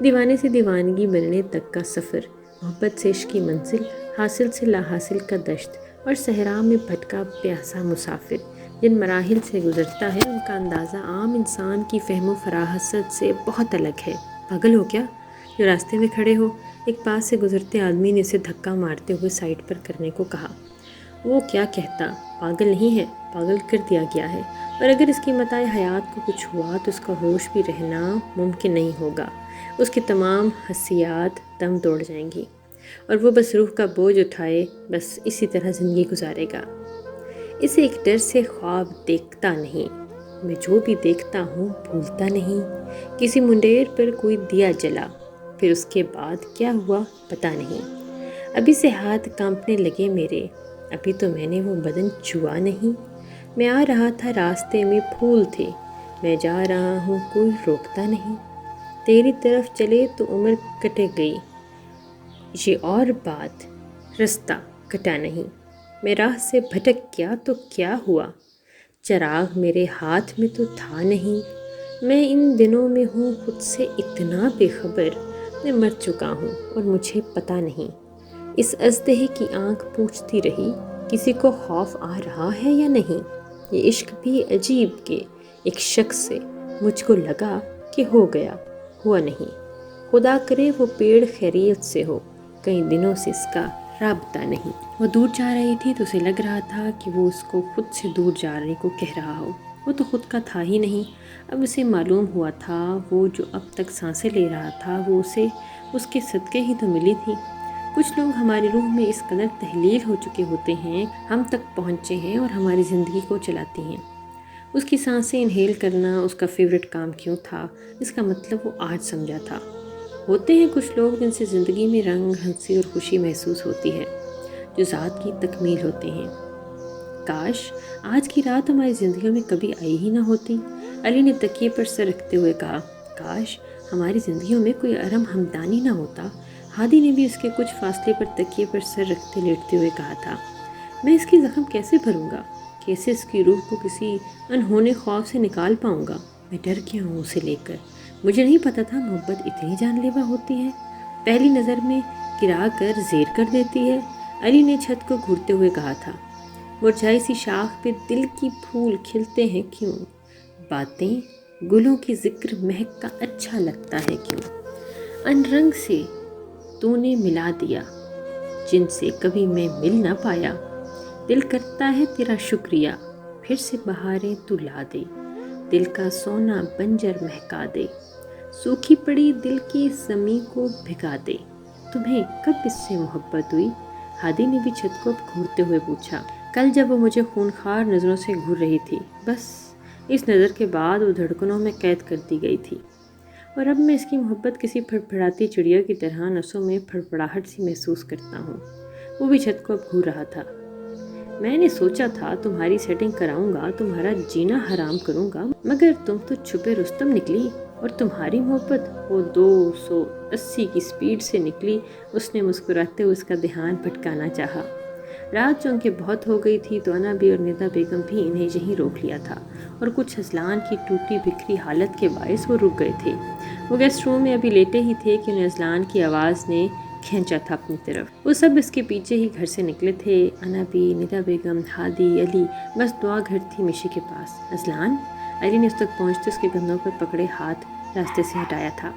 دیوانے سے دیوانگی ملنے تک کا سفر، محبت سے عشق کی منزل، حاصل سے لا حاصل کا دشت اور صحرا میں بھٹکا پیاسا مسافر جن مراحل سے گزرتا ہے ان کا اندازہ عام انسان کی فہم و فراست سے بہت الگ ہے۔ پاگل ہو کیا جو راستے میں کھڑے ہو؟ ایک پاس سے گزرتے آدمی نے اسے دھکا مارتے ہوئے سائڈ پر کرنے کو کہا۔ وہ کیا کہتا، پاگل نہیں ہے، پاگل کر دیا گیا ہے، اور اگر اس کی متاع حیات کو کچھ ہوا تو اس کا ہوش بھی رہنا ممکن نہیں ہوگا، اس کی تمام حسیات دم توڑ جائیں گی اور وہ بس روح کا بوجھ اٹھائے، بس اسی طرح زندگی گزارے گا۔ اسے ایک ڈر سے خواب دیکھتا نہیں، میں جو بھی دیکھتا ہوں بھولتا نہیں۔ کسی منڈیر پر کوئی دیا جلا، پھر اس کے بعد کیا ہوا پتہ نہیں۔ ابھی سے ہاتھ کانپنے لگے میرے، ابھی تو میں نے وہ بدن چھوا نہیں۔ میں آ رہا تھا، راستے میں پھول تھے، میں جا رہا ہوں، کوئی روکتا نہیں۔ تیری طرف چلے تو عمر کٹے گئی، یہ اور بات، رستہ کٹا نہیں۔ میں راہ سے بھٹک گیا تو کیا ہوا، چراغ میرے ہاتھ میں تو تھا نہیں۔ میں ان دنوں میں ہوں خود سے اتنا بے خبر، میں مر چکا ہوں اور مجھے پتہ نہیں۔ اس اژدہے کی آنکھ پوچھتی رہی، کسی کو خوف آ رہا ہے یا نہیں؟ یہ عشق بھی عجیب کہ ایک شخص سے مجھ کو لگا کہ ہو گیا، ہوا نہیں۔ خدا کرے وہ پیڑ خیریت سے ہو، کئی دنوں سے اس کا رابطہ نہیں۔ وہ دور جا رہی تھی تو اسے لگ رہا تھا کہ وہ اس کو خود سے دور جانے کو کہہ رہا ہو۔ وہ تو خود کا تھا ہی نہیں، اب اسے معلوم ہوا تھا وہ جو اب تک سانسیں لے رہا تھا وہ اسے اس کے صدقے ہی تو ملی تھی۔ کچھ لوگ ہماری روح میں اس قدر تحلیل ہو چکے ہوتے ہیں، ہم تک پہنچے ہیں اور ہماری زندگی کو چلاتے ہیں۔ اس کی سانسیں انہیل کرنا اس کا فیورٹ کام کیوں تھا، اس کا مطلب وہ آج سمجھا تھا۔ ہوتے ہیں کچھ لوگ جن سے زندگی میں رنگ، ہنسی اور خوشی محسوس ہوتی ہے، جو ذات کی تکمیل ہوتے ہیں۔ کاش آج کی رات ہماری زندگیوں میں کبھی آئی ہی نہ ہوتی، علی نے تکیے پر سر رکھتے ہوئے کہا۔ کاش ہماری زندگیوں میں کوئی ارم ہمدانی نہ ہوتا، ہادی نے بھی اس کے کچھ فاصلے پر تکیے پر سر رکھتے لیٹتے ہوئے کہا تھا۔ میں اس کی زخم کیسے بھروں گا، کیسے اس کی روح کو کسی انہونے خوف سے نکال پاؤں گا؟ میں ڈر گیا ہوں اسے لے کر، مجھے نہیں پتا تھا محبت اتنی جان لیوا ہوتی ہے، پہلی نظر میں گرا کر زیر کر دیتی ہے، علی نے چھت کو گھورتے ہوئے کہا تھا۔ مرجھائی سی شاخ پہ دل کی پھول کھلتے ہیں کیوں، باتیں گلوں کی ذکر مہک کا اچھا لگتا ہے کیوں، ان رنگ سے تو نے ملا دیا جن سے کبھی میں مل نہ پایا، دل کرتا ہے تیرا شکریہ پھر سے بہاریں تو لا دے، دل کا سونا بنجر مہکا دے، سوکھی پڑی دل کی زمیں کو بھگا دے۔ تمہیں کب اس سے محبت ہوئی؟ ہادی نے بھی چھت کو گھورتے ہوئے پوچھا۔ کل جب وہ مجھے خونخوار نظروں سے گھور رہی تھی، بس اس نظر کے بعد وہ دھڑکنوں میں قید کر دی گئی تھی، اور اب میں اس کی محبت کسی پھڑپھڑاتی چڑیا کی طرح نسوں میں پھڑپڑاہٹ سی محسوس کرتا ہوں۔ وہ بھی چھت کو اب گھور رہا تھا۔ میں نے سوچا تھا تمہاری سیٹنگ کراؤں گا، تمہارا جینا حرام کروں گا، مگر تم تو چھپے رستم نکلی، اور تمہاری محبت وہ 280 کی سپیڈ سے نکلی۔ اس نے مسکراتے ہوئے اس کا دھیان بھٹکانا چاہا۔ رات چونکہ بہت ہو گئی تھی تو انا بھی اور ندا بیگم بھی انہیں یہیں روک لیا تھا، اور کچھ اذلان کی ٹوٹی بکھری حالت کے باعث وہ رک گئے تھے۔ وہ گیسٹ روم میں ابھی لیٹے ہی تھے کہ انہیں اذلان کی آواز نے کھینچا تھا اپنی طرف۔ وہ سب اس کے پیچھے ہی گھر سے نکلے تھے، انا بھی، ندا بیگم، ہادی، علی، بس دعا گھر تھی مشی کے پاس۔ اذلان، علی نے اس تک پہنچتے اس کے کندھوں پر پکڑے ہاتھ راستے سے ہٹایا تھا۔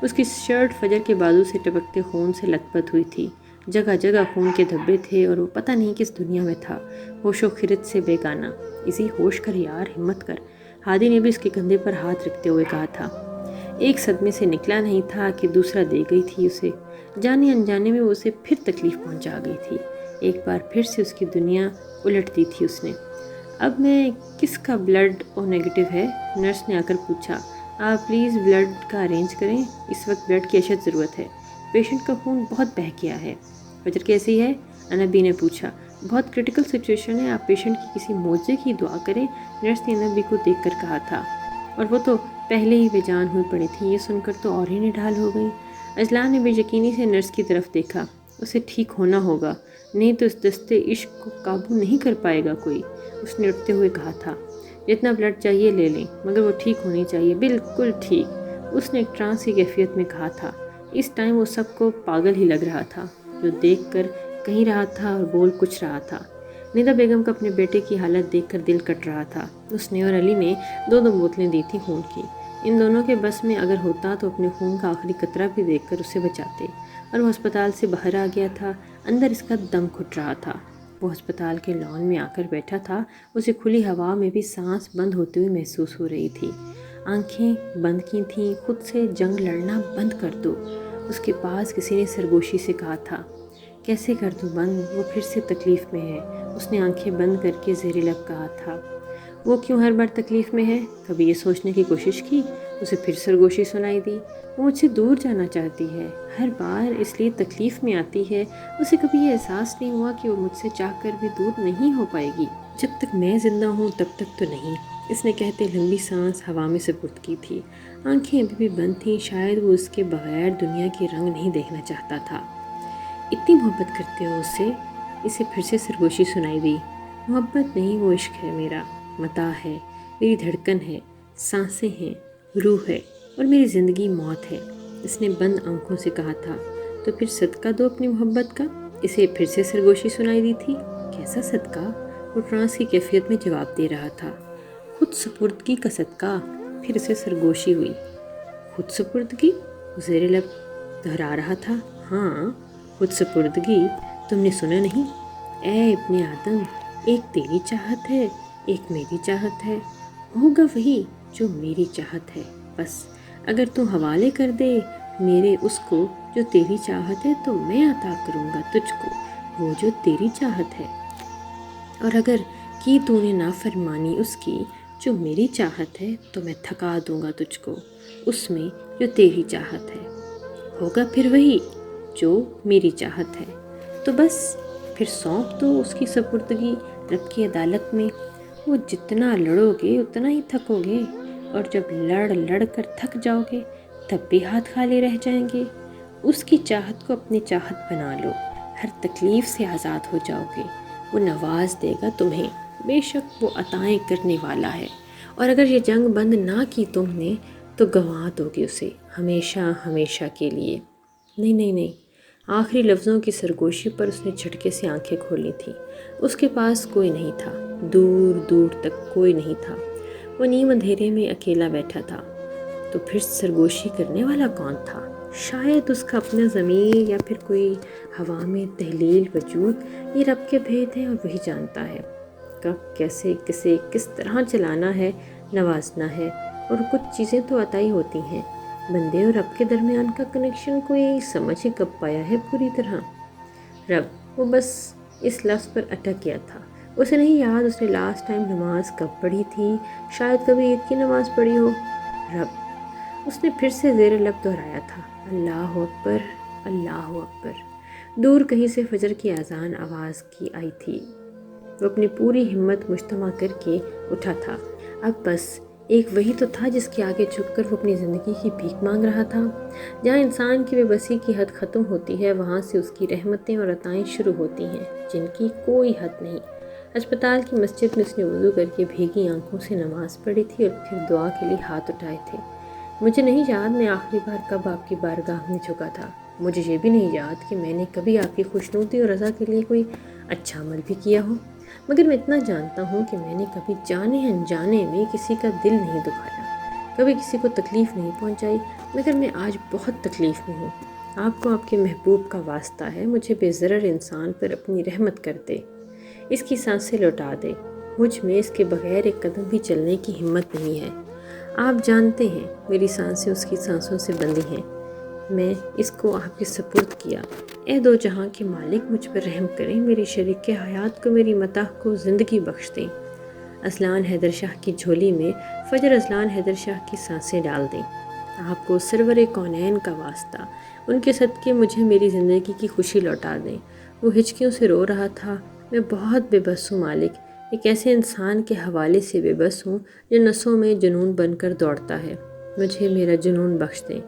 اس کی شرٹ فجر کے بازو سے ٹپکتے خون سے لت پت ہوئی تھی، جگہ جگہ خون کے دھبے تھے، اور وہ پتہ نہیں کس دنیا میں تھا، ہوش و خرد سے بیگانہ۔ اسی ہوش کر یار، ہمت کر، ہادی نے بھی اس کے کندھے پر ہاتھ رکھتے ہوئے کہا تھا۔ ایک صدمے سے نکلا نہیں تھا کہ دوسرا دے گئی تھی اسے، جانے انجانے میں وہ اسے پھر تکلیف پہنچا گئی تھی۔ ایک بار پھر سے اس کی دنیا الٹ دی تھی اس نے۔ اب میں کس کا بلڈ او نیگیٹو ہے؟ نرس نے آ کر پوچھا۔ آپ پلیز بلڈ کا ارینج کریں، اس وقت بلڈ کی اشد ضرورت ہے، پیشنٹ کا خون بہت بہہ گیا ہے۔ فجر کیسی ہے؟ انبی نے پوچھا۔ بہت کرٹیکل سچویشن ہے، آپ پیشنٹ کی کسی معجزے کی دعا کریں، نرس نے انبی کو دیکھ کر کہا تھا، اور وہ تو پہلے ہی بے جان ہوئی پڑی تھی۔ یہ سن کر تو اور ہی نڈھال ہو گئی۔ اذلان نے بے یقینی سے نرس کی طرف دیکھا۔ اسے ٹھیک ہونا ہوگا، نہیں تو اس دستے عشق کو قابو نہیں کر پائے گا کوئی۔ اس نے اٹھتے ہوئے کہا تھا، جتنا بلڈ چاہیے لے لیں، مگر وہ ٹھیک ہونی چاہیے، بالکل ٹھیک۔ اس نے ایک ٹرانس کی کیفیت میں کہا تھا۔ اس ٹائم وہ سب کو پاگل ہی لگ رہا تھا، جو دیکھ کر کہیں رہا تھا اور بول کچھ رہا تھا۔ ندا بیگم کا اپنے بیٹے کی حالت دیکھ کر دل کٹ رہا تھا۔ اس نے اور علی نے 2 بوتلیں دی تھیں خون کی۔ ان دونوں کے بس میں اگر ہوتا تو اپنے خون کا آخری قطرہ بھی دیکھ کر اسے بچاتے، اور وہ ہسپتال سے باہر آ گیا تھا۔ اندر اس کا دم گھٹ رہا تھا۔ وہ ہسپتال کے لان میں آ کر بیٹھا تھا۔ اسے کھلی ہوا میں بھی سانس بند ہوتے ہوئے محسوس ہو رہی تھی۔ آنکھیں بند کی تھیں۔ خود سے جنگ لڑنا بند کر دو، اس کے پاس کسی نے سرگوشی سے کہا تھا۔ کیسے کر دوں بند؟ وہ پھر سے تکلیف میں ہے، اس نے آنکھیں بند کر کے زیر لب کہا تھا۔ وہ کیوں ہر بار تکلیف میں ہے؟ کبھی یہ سوچنے کی کوشش کی؟ اسے پھر سرگوشی سنائی دی۔ وہ مجھ سے دور جانا چاہتی ہے، ہر بار اس لیے تکلیف میں آتی ہے۔ اسے کبھی یہ احساس نہیں ہوا کہ وہ مجھ سے چاہ کر بھی دور نہیں ہو پائے گی۔ جب تک میں زندہ ہوں تب تک تو نہیں، اس نے کہتے لمبی سانس ہوا میں سپرد کی تھی۔ آنکھیں ابھی بھی بند تھیں، شاید وہ اس کے بغیر دنیا کے رنگ نہیں دیکھنا چاہتا تھا۔ اتنی محبت کرتے ہو اس سے؟ اسے پھر سے سرگوشی سنائی دی۔ محبت نہیں، وہ عشق ہے میرا، متاع ہے، میری دھڑکن ہے، سانسیں ہیں، روح ہے، اور میری زندگی موت ہے، اس نے بند آنکھوں سے کہا تھا۔ تو پھر صدقہ دو اپنی محبت کا، اسے پھر سے سرگوشی سنائی دی تھی۔ کیسا صدقہ؟ وہ ٹرانس کی کیفیت میں جواب دے رہا تھا۔ خود سپردگی کا صدقہ۔ پھر اسے سرگوشی ہوئی۔ خود سپردگی؟ زیر لب دہرا رہا تھا۔ ہاں، خود سپردگی، تم نے سنا نہیں؟ اے ابن آدم، ایک تیری چاہت ہے، ایک میری چاہت ہے، ہوگا وہی جو میری چاہت ہے۔ بس اگر تم حوالے کر دے میرے اس کو جو تیری چاہت ہے، تو میں عطا کروں گا تجھ کو وہ جو تیری چاہت ہے، اور اگر کی تو نے نافرمانی اس کی جو میری چاہت ہے، تو میں تھکا دوں گا تجھ کو اس میں جو تیری چاہت ہے، ہوگا پھر وہی جو میری چاہت ہے۔ تو بس پھر سونپ دو اس کی سپردگی رب کی عدالت میں۔ وہ جتنا لڑو گے اتنا ہی تھکو گے، اور جب لڑ لڑ کر تھک جاؤ گے تب بھی ہاتھ خالی رہ جائیں گے۔ اس کی چاہت کو اپنی چاہت بنا لو، ہر تکلیف سے آزاد ہو جاؤ گے۔ وہ نواز دے گا تمہیں، بے شک وہ عطائیں کرنے والا ہے، اور اگر یہ جنگ بند نہ کی تم نے تو گنوا دو گے اسے ہمیشہ ہمیشہ کے لیے۔ نہیں نہیں نہیں، آخری لفظوں کی سرگوشی پر اس نے جھٹکے سے آنکھیں کھولی تھیں۔ اس کے پاس کوئی نہیں تھا، دور دور تک کوئی نہیں تھا۔ وہ نیم اندھیرے میں اکیلا بیٹھا تھا۔ تو پھر سرگوشی کرنے والا کون تھا؟ شاید اس کا اپنا ضمیر، یا پھر کوئی ہوا میں تحلیل وجود۔ یہ رب کے بھید ہیں اور وہی جانتا ہے کب، کیسے، کسے کس طرح چلانا ہے، نوازنا ہے۔ اور کچھ چیزیں تو عطائی ہوتی ہیں، بندے اور رب کے درمیان کا کنیکشن کوئی سمجھ ہی کب پایا ہے پوری طرح؟ رب، وہ بس اس لفظ پر اٹک گیا تھا۔ اسے نہیں یاد اس نے لاسٹ ٹائم نماز کب پڑھی تھی، شاید کبھی عید کی نماز پڑھی ہو۔ رب، اس نے پھر سے زیر لب دہرایا تھا، اللہ اکبر، اللہ اکبر۔ دور کہیں سے فجر کی اذان آواز کی آئی تھی۔ وہ اپنی پوری ہمت مجتمع کر کے اٹھا تھا۔ اب بس ایک وہی تو تھا جس کے آگے جھک کر وہ اپنی زندگی کی بھیک مانگ رہا تھا۔ جہاں انسان کی بے بسی کی حد ختم ہوتی ہے، وہاں سے اس کی رحمتیں اور عطائیں شروع ہوتی ہیں جن کی کوئی حد نہیں۔ ہسپتال کی مسجد میں اس نے وضو کر کے بھیگی آنکھوں سے نماز پڑھی تھی اور پھر دعا کے لیے ہاتھ اٹھائے تھے۔ مجھے نہیں یاد میں آخری بار کب آپ کی بارگاہ میں جھکا تھا۔ مجھے یہ بھی نہیں یاد کہ میں نے کبھی آپ کی خوشنودی اور رضا کے لیے کوئی اچھا عمل بھی کیا ہو، مگر میں اتنا جانتا ہوں کہ میں نے کبھی جانے انجانے میں کسی کا دل نہیں دکھایا، کبھی کسی کو تکلیف نہیں پہنچائی، مگر میں آج بہت تکلیف میں ہوں۔ آپ کو آپ کے محبوب کا واسطہ ہے، مجھے بے ضرر انسان پر اپنی رحمت کر دے، اس کی سانسیں لوٹا دے۔ مجھ میں اس کے بغیر ایک قدم بھی چلنے کی ہمت نہیں ہے۔ آپ جانتے ہیں میری سانسیں اس کی سانسوں سے بندھی ہیں۔ میں اس کو آپ کے سپرد کیا۔ اے دو جہاں کے مالک، مجھ پر رحم کریں، میری شریک کے حیات کو، میری متاع کو زندگی بخش دیں۔ اذلان حیدر شاہ کی جھولی میں فجر اذلان حیدر شاہ کی سانسیں ڈال دیں۔ آپ کو سرور کونین کا واسطہ، ان کے صدقے مجھے میری زندگی کی خوشی لوٹا دیں۔ وہ ہچکیوں سے رو رہا تھا۔ میں بہت بے بس ہوں مالک، ایک ایسے انسان کے حوالے سے بے بس ہوں جو نسوں میں جنون بن کر دوڑتا ہے۔ مجھے میرا جنون بخش دیں۔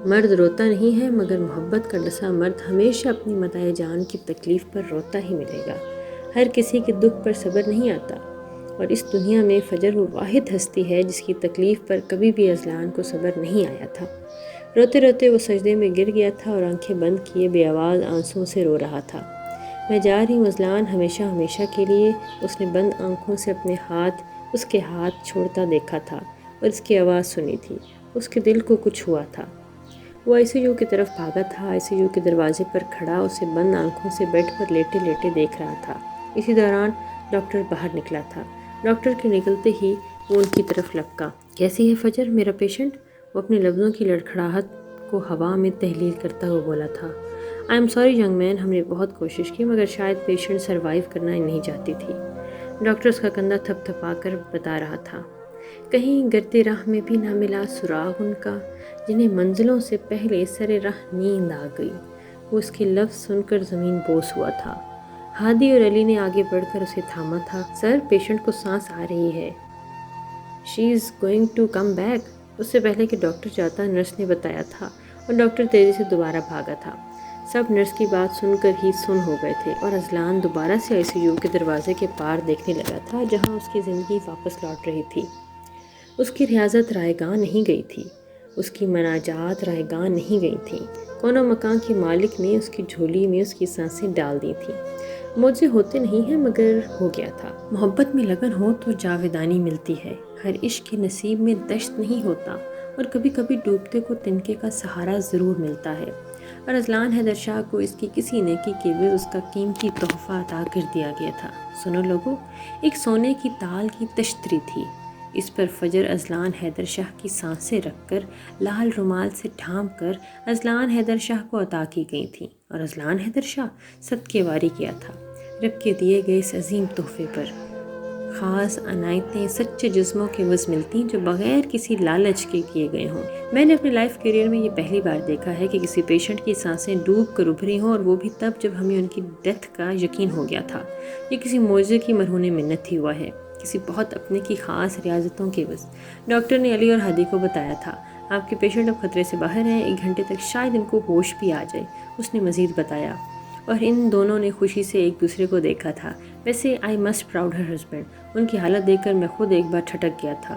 مرد روتا نہیں ہے مگر محبت کا ڈسا مرد ہمیشہ اپنی متاع جان کی تکلیف پر روتا ہی ملے گا۔ ہر کسی کے دکھ پر صبر نہیں آتا، اور اس دنیا میں فجر وہ واحد ہستی ہے جس کی تکلیف پر کبھی بھی اذلان کو صبر نہیں آیا تھا۔ روتے روتے وہ سجدے میں گر گیا تھا اور آنکھیں بند کیے بے آواز آنسوؤں سے رو رہا تھا۔ میں جا رہی ہوں اذلان، ہمیشہ ہمیشہ کے لیے۔ اس نے بند آنکھوں سے اپنے ہاتھ اس کے ہاتھ چھوڑتا دیکھا تھا اور اس کی آواز سنی تھی۔ اس کے دل کو کچھ ہوا تھا۔ وہ ICU کی طرف بھاگا تھا۔ ICU کے دروازے پر کھڑا اسے بند آنکھوں سے بیڈ پر لیٹے لیٹے دیکھ رہا تھا۔ اسی دوران ڈاکٹر باہر نکلا تھا۔ ڈاکٹر کے نکلتے ہی وہ ان کی طرف لپکا۔ کیسی ہے فجر، میرا پیشنٹ؟ وہ اپنے لفظوں کی لڑکھڑاہٹ کو ہوا میں تحلیل کرتا ہوا بولا تھا۔ آئی ایم سوری ینگ مین، ہم نے بہت کوشش کی مگر شاید پیشنٹ سروائیو کرنا ہی نہیں چاہتی تھی۔ ڈاکٹر اس کا کندھا تھپ تھپا کر بتا رہا تھا۔ کہیں گرتے راہ میں بھی نہ ملا سراغ ان کا، جنہیں منزلوں سے پہلے سر راہ نیند آ گئی۔ وہ اس کے لفظ سن کر زمین بوس ہوا تھا۔ ہادی اور علی نے آگے بڑھ کر اسے تھاما تھا۔ سر، پیشنٹ کو سانس آ رہی ہے، she is going to come back. اس سے پہلے کہ ڈاکٹر جاتا نرس نے بتایا تھا، اور ڈاکٹر تیزی سے دوبارہ بھاگا تھا۔ سب نرس کی بات سن کر ہی سن ہو گئے تھے، اور اذلان دوبارہ سے ICU کے دروازے کے پار دیکھنے لگا تھا جہاں اس کی زندگی واپس لوٹ رہی تھی۔ اس کی ریاضت رائے گاہ نہیں گئی تھی، اس کی مناجات رائے گاہ نہیں گئی تھیں۔ کونوں مکان کے مالک نے اس کی جھولی میں اس کی سانسیں ڈال دی تھیں۔ معجزے ہوتے نہیں ہیں مگر ہو گیا تھا۔ محبت میں لگن ہو تو جاویدانی ملتی ہے۔ ہر عشق کے نصیب میں دشت نہیں ہوتا، اور کبھی کبھی ڈوبتے کو تنکے کا سہارا ضرور ملتا ہے۔ اور اذلان حیدر شاہ کو اس کی کسی نیکی کے عوض اس کا قیمتی تحفہ عطا کر دیا گیا تھا۔ سنو لوگو، ایک سونے کی تال کی تشتری تھی۔ اس پر فجر اذلان حیدر شاہ کی سانسیں رکھ کر لال رومال سے ڈھانپ کر اذلان حیدر شاہ کو عطا کی گئی تھیں، اور اذلان حیدر شاہ صدقے واری کیا تھا رب کے دیے گئے اس عظیم تحفے پر۔ خاص عنایتیں سچے جسموں کے عوض ملتی جو بغیر کسی لالچ کے کیے گئے ہوں۔ میں نے اپنے لائف کیریئر میں یہ پہلی بار دیکھا ہے کہ کسی پیشنٹ کی سانسیں ڈوب کر ابھری ہوں، اور وہ بھی تب جب ہمیں ان کی ڈیتھ کا یقین ہو گیا تھا۔ یہ کسی معجزے کی مرہون منت ہی ہوا ہے، کسی بہت اپنے کی خاص ریاضتوں کے عوض۔ ڈاکٹر نے علی اور ہادی کو بتایا تھا، آپ کے پیشنٹ اب خطرے سے باہر ہیں، 1 گھنٹے تک شاید ان کو ہوش بھی آ جائے۔ اس نے مزید بتایا، اور ان دونوں نے خوشی سے ایک دوسرے کو دیکھا تھا۔ ویسے I must proud her husband, ان کی حالت دیکھ کر میں خود ایک بار ٹھٹک گیا تھا۔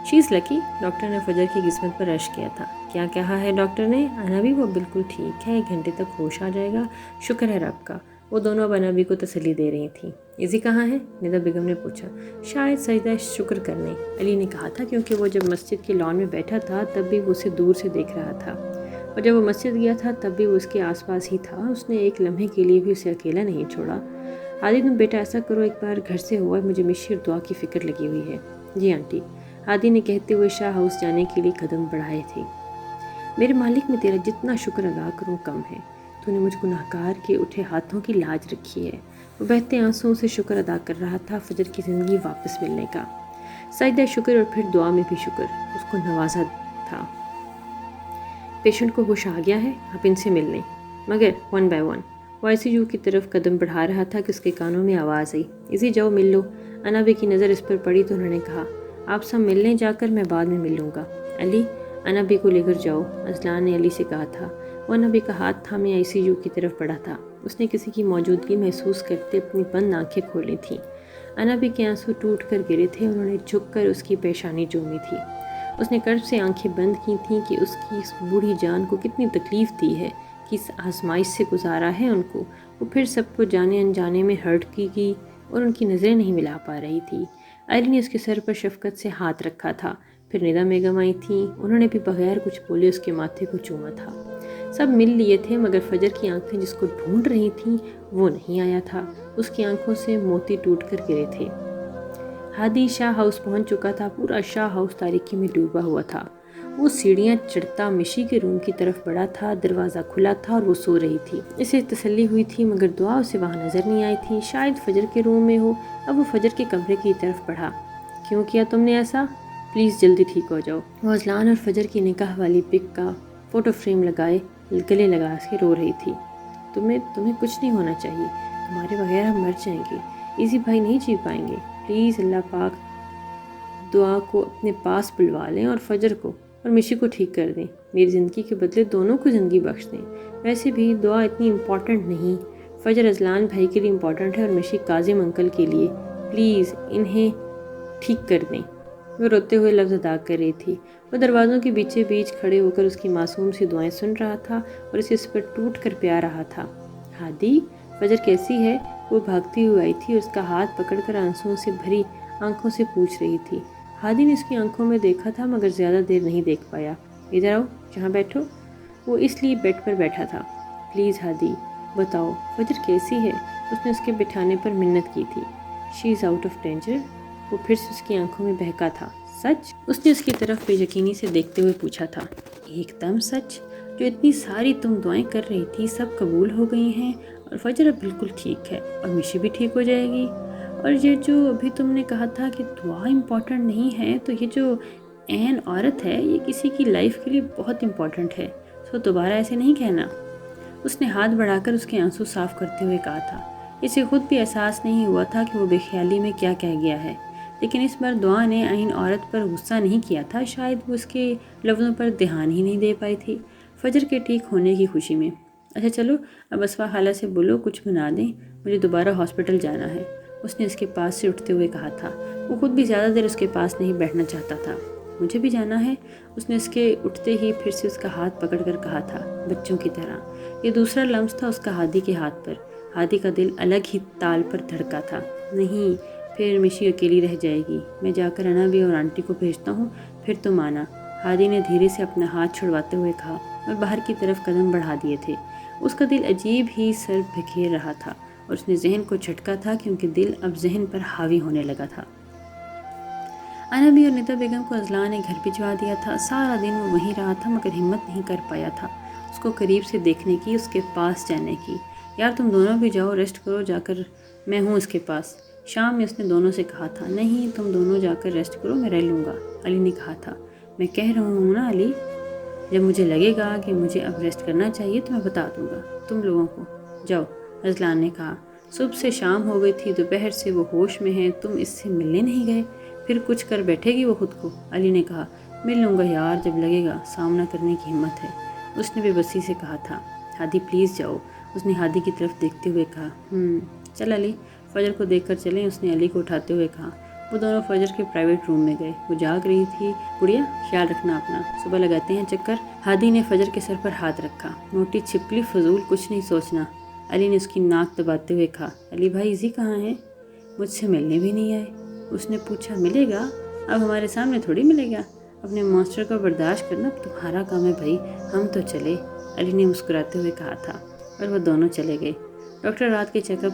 شی از لکی، ڈاکٹر نے فجر کی قسمت پر رش کیا تھا۔ کیا کہا ہے ڈاکٹر نے؟ انابی وہ بالکل ٹھیک ہے، 1 گھنٹے تک ہوش آ جائے گا، شکر ہے رب کا۔ وہ دونوں اب انابی کو تسلی دے رہی تھیں۔ ایزی کہاں ہے؟ ندا بیگم نے پوچھا۔ شاید سجدہ شکر کرنے، علی نے کہا تھا، کیونکہ وہ جب مسجد کے لان میں بیٹھا تھا تب بھی وہ اسے دور سے دیکھ رہا تھا، اور جب وہ مسجد گیا تھا تب بھی وہ اس کے آس پاس ہی تھا۔ اس نے ایک لمحے کے لیے بھی اسے اکیلا نہیں چھوڑا۔ ہادی تم بیٹا ایسا کرو، ایک بار گھر سے ہوا، مجھے مشیر دعا کی فکر لگی ہوئی ہے۔ جی آنٹی، ہادی نے کہتے ہوئے شاہ ہاؤس جانے کے لیے قدم بڑھائے تھے۔ میرے مالک میں تیرا جتنا شکر ادا کروں کم ہے، تو نے مجھ گناہگار کے اٹھے ہاتھوں کی لاج رکھی ہے۔ وہ بہتے آنسوؤں سے شکر ادا کر رہا تھا فجر کی زندگی واپس ملنے کا۔ سجدہ شکر اور پھر دعا میں بھی شکر، اس کو نوازا تھا۔ پیشنٹ کو ہوش آ گیا ہے، آپ ان سے مل لیں، مگر 1 by 1۔ وہ ICU کی طرف قدم بڑھا رہا تھا کہ اس کے کانوں میں آواز آئی، ایزی جاؤ مل لو۔ انابی کی نظر اس پر پڑی تو انہوں نے کہا، آپ سب مل لیں جا کر، میں بعد میں مل لوں گا۔ علی، انابی کو لے کر جاؤ، اذلان نے علی سے کہا تھا۔ وہ انابی کا ہاتھ تھامے ICU کی طرف بڑھا تھا۔ اس نے کسی کی موجودگی محسوس کرتے اپنی بند آنکھیں کھولی تھیں۔ انابی کے آنسو ٹوٹ کر گرے تھے، انہوں نے جھک کر اس کی پیشانی چومی تھی۔ اس نے کرب سے آنکھیں بند کی تھیں کہ اس کی اس بوڑھی جان کو کتنی تکلیف دی ہے، کس آزمائش سے گزارا ہے ان کو۔ وہ پھر سب کو جانے انجانے میں ہرٹ کی گئی اور ان کی نظریں نہیں ملا پا رہی تھی۔ علی نے اس کے سر پر شفقت سے ہاتھ رکھا تھا۔ پھر ندا بیگم آئی تھیں، انہوں نے بھی بغیر کچھ بولے اس کے ماتھے کو چوما تھا۔ سب مل لیے تھے مگر فجر کی آنکھیں جس کو ڈھونڈ رہی تھیں وہ نہیں آیا تھا۔ اس کی آنکھوں سے موتی ٹوٹ کر گرے تھے۔ ہادی شاہ ہاؤس پہنچ چکا تھا۔ پورا شاہ ہاؤس تاریکی میں ڈوبا ہوا تھا۔ وہ سیڑھیاں چڑھتا مشی کے روم کی طرف بڑھا تھا۔ دروازہ کھلا تھا اور وہ سو رہی تھی۔ اسے تسلی ہوئی تھی مگر دعا اسے وہاں نظر نہیں آئی تھی، شاید فجر کے روم میں ہو۔ اب وہ فجر کے کمرے کی طرف بڑھا۔ کیوں کیا تم نے ایسا؟ پلیز جلدی ٹھیک ہو جاؤ۔ وہ اذلان اور فجر کی نکاح والی پک کا فوٹو فریم لگائے گلے لگا کے رو رہی تھی۔ تمہیں کچھ نہیں ہونا چاہیے، تمہارے بغیر ہم مر جائیں گے، ایزی بھائی نہیں جی پائیں گے۔ پلیز اللہ پاک دعا کو اپنے پاس بلوا لیں اور فجر کو اور مشی کو ٹھیک کر دیں، میری زندگی کے بدلے دونوں کو زندگی بخش دیں۔ ویسے بھی دعا اتنی امپورٹنٹ نہیں، فجر اذلان بھائی کے لیے امپورٹنٹ ہے اور مشی کاظم انکل کے لیے، پلیز انہیں ٹھیک کر دیں۔ وہ روتے ہوئے لفظ ادا کر رہی تھی۔ وہ دروازوں کے بیچے بیچ کھڑے ہو کر اس کی معصوم سی دعائیں سن رہا تھا اور اسے اس پر ٹوٹ کر پیار رہا تھا۔ ہادی، فجر کیسی ہے؟ وہ بھاگتی ہوئی آئی تھی اور اس کا ہاتھ پکڑ کر آنسوؤں سے بھری آنکھوں سے پوچھ رہی تھی۔ ہادی نے اس کی آنکھوں میں دیکھا تھا مگر زیادہ دیر نہیں دیکھ پایا۔ ادھر آؤ، جہاں بیٹھو۔ وہ اس لیے بیڈ پر بیٹھا تھا۔ پلیز ہادی بتاؤ فجر کیسی ہے؟ اس نے اس کے بٹھانے پر منت کی تھی۔ شی از آؤٹ آف ڈینجر۔ وہ پھر سے اس کی آنکھوں میں بہکا تھا۔ سچ؟ اس نے اس کی طرف بے یقینی سے دیکھتے ہوئے پوچھا تھا۔ ایک دم سچ، جو اتنی ساری تم دعائیں کر رہی تھی سب قبول ہو گئی ہیں اور فجر اب بالکل ٹھیک ہے اور مشی بھی ٹھیک ہو جائے گی۔ اور یہ جو ابھی تم نے کہا تھا کہ دعا امپورٹنٹ نہیں ہے، تو یہ جو این عورت ہے یہ کسی کی لائف کے لیے بہت امپورٹنٹ ہے، سو دوبارہ ایسے نہیں کہنا۔ اس نے ہاتھ بڑھا کر اس کے آنسو صاف کرتے ہوئے کہا تھا۔ اسے خود بھی احساس نہیں ہوا تھا کہ وہ بے خیالی میں کیا کہہ گیا ہے، لیکن اس بار دعا نے این عورت پر غصہ نہیں کیا تھا، شاید وہ اس کے لفظوں پر دھیان ہی نہیں دے پائی تھی فجر کے ٹھیک ہونے کی خوشی میں۔ اچھا چلو اب اسفا خالہ سے بولو کچھ بنا دیں، مجھے دوبارہ ہاسپٹل جانا ہے، اس نے اس کے پاس سے اٹھتے ہوئے کہا تھا۔ وہ خود بھی زیادہ دیر اس کے پاس نہیں بیٹھنا چاہتا تھا۔ مجھے بھی جانا ہے، اس نے اس کے اٹھتے ہی پھر سے اس کا ہاتھ پکڑ کر کہا تھا، بچوں کی طرح۔ یہ دوسرا لمس تھا اس کا ہادی کے ہاتھ پر۔ ہادی کا دل الگ ہی تال پر دھڑکا تھا۔ نہیں، پھر مشی اکیلی رہ جائے گی، میں جا کر انا بھی اور آنٹی کو بھیجتا ہوں، پھر تم آنا۔ ہادی نے دھیرے سے اپنا ہاتھ چھڑواتے ہوئے کہا اور باہر کی طرف قدم بڑھا دیے تھے۔ اس کا دل عجیب ہی سر بکھیر رہا تھا اور اس نے ذہن کو جھٹکا تھا کیونکہ دل اب ذہن پر حاوی ہونے لگا تھا۔ انا بھی اور نیتا بیگم کو اذلان نے گھر بھجوا دیا تھا۔ سارا دن وہ وہیں رہا تھا مگر ہمت نہیں کر پایا تھا اس کو قریب سے دیکھنے کی، اس کے پاس جانے کی۔ یار تم دونوں بھی جاؤ، ریسٹ کرو جا کر، میں ہوں اس کے پاس۔ شام میں اس نے دونوں سے کہا تھا۔ نہیں، تم دونوں جا کر ریسٹ کرو، میں رہ لوں گا، علی نے کہا تھا۔ میں کہہ رہا ہوں نا علی، جب مجھے لگے گا کہ مجھے اب ریسٹ کرنا چاہیے تو میں بتا دوں گا تم لوگوں کو۔ جاؤ، اذلان نے کہا۔ صبح سے شام ہو گئی تھی، دوپہر سے وہ ہوش میں ہے، تم اس سے ملنے نہیں گئے؟ پھر کچھ کر بیٹھے گی وہ خود کو، علی نے کہا۔ مل لوں گا یار، جب لگے گا، سامنا کرنے کی ہمت ہے، اس نے بے بسی سے کہا تھا۔ ہادی پلیز جاؤ، اس نے ہادی کی طرف دیکھتے ہوئے کہا۔ چل علی، فجر کو دیکھ کر چلیں، اس نے علی کو اٹھاتے ہوئے کہا۔ وہ دونوں فجر کے پرائیویٹ روم میں گئے۔ وہ جاگ رہی تھی۔ گڑیا خیال رکھنا اپنا، صبح لگاتے ہیں چکر۔ ہادی نے فجر کے سر پر ہاتھ رکھا۔ موٹی چھپکلی، فضول کچھ نہیں سوچنا، علی نے اس کی ناک دباتے ہوئے کہا۔ علی بھائی ایزی کہاں ہیں؟ مجھ سے ملنے بھی نہیں آئے، اس نے پوچھا۔ ملے گا، اب ہمارے سامنے تھوڑی ملے گا، اپنے ماسٹر کو برداشت کرنا تمہارا کام ہے بھائی، ہم تو چلے، علی نے مسکراتے ہوئے کہا تھا۔ اور وہ دونوں چلے گئے۔ ڈاکٹر رات کے چیک اپ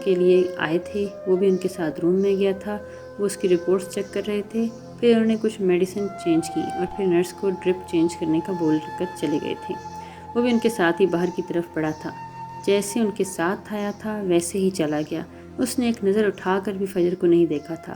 کے لیے آئے تھے، وہ بھی ان کے ساتھ روم میں گیا تھا۔ وہ اس کی رپورٹس چیک کر رہے تھے، پھر انہوں نے کچھ میڈیسن چینج کی اور پھر نرس کو ڈرپ چینج کرنے کا بول کر چلے گئے تھے۔ وہ بھی ان کے ساتھ ہی باہر کی طرف پڑا تھا، جیسے ان کے ساتھ آیا تھا ویسے ہی چلا گیا۔ اس نے ایک نظر اٹھا کر بھی فجر کو نہیں دیکھا تھا۔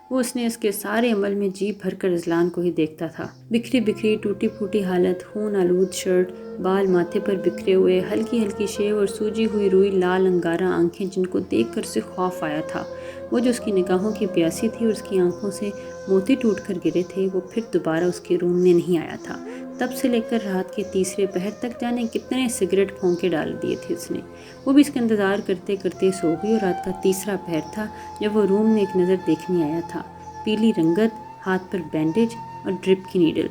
وہ اس نے اس کے سارے عمل میں جی بھر کر اذلان کو ہی دیکھتا تھا۔ بکھری بکھری ٹوٹی پھوٹی حالت، خون آلود شرٹ، بال ماتھے پر بکھرے ہوئے، ہلکی ہلکی شیو اور سوجی ہوئی روئی لال انگارہ آنکھیں جن کو دیکھ کر اسے خوف آیا تھا۔ وہ جو اس کی نگاہوں کی پیاسی تھی اور اس کی آنکھوں سے موتی ٹوٹ کر گرے تھے، وہ پھر دوبارہ اس کے روم میں نہیں آیا تھا۔ تب سے لے کر رات کے تیسرے پہر تک جانے کتنے سگریٹ پھونکے ڈال دیے تھے اس نے۔ وہ بھی اس کا انتظار کرتے کرتے سو گئی اور رات کا تیسرا پہر تھا جب وہ روم میں ایک نظر دیکھنے آیا تھا۔ پیلی رنگت، ہاتھ پر بینڈیج اور ڈرپ کی نیڈل،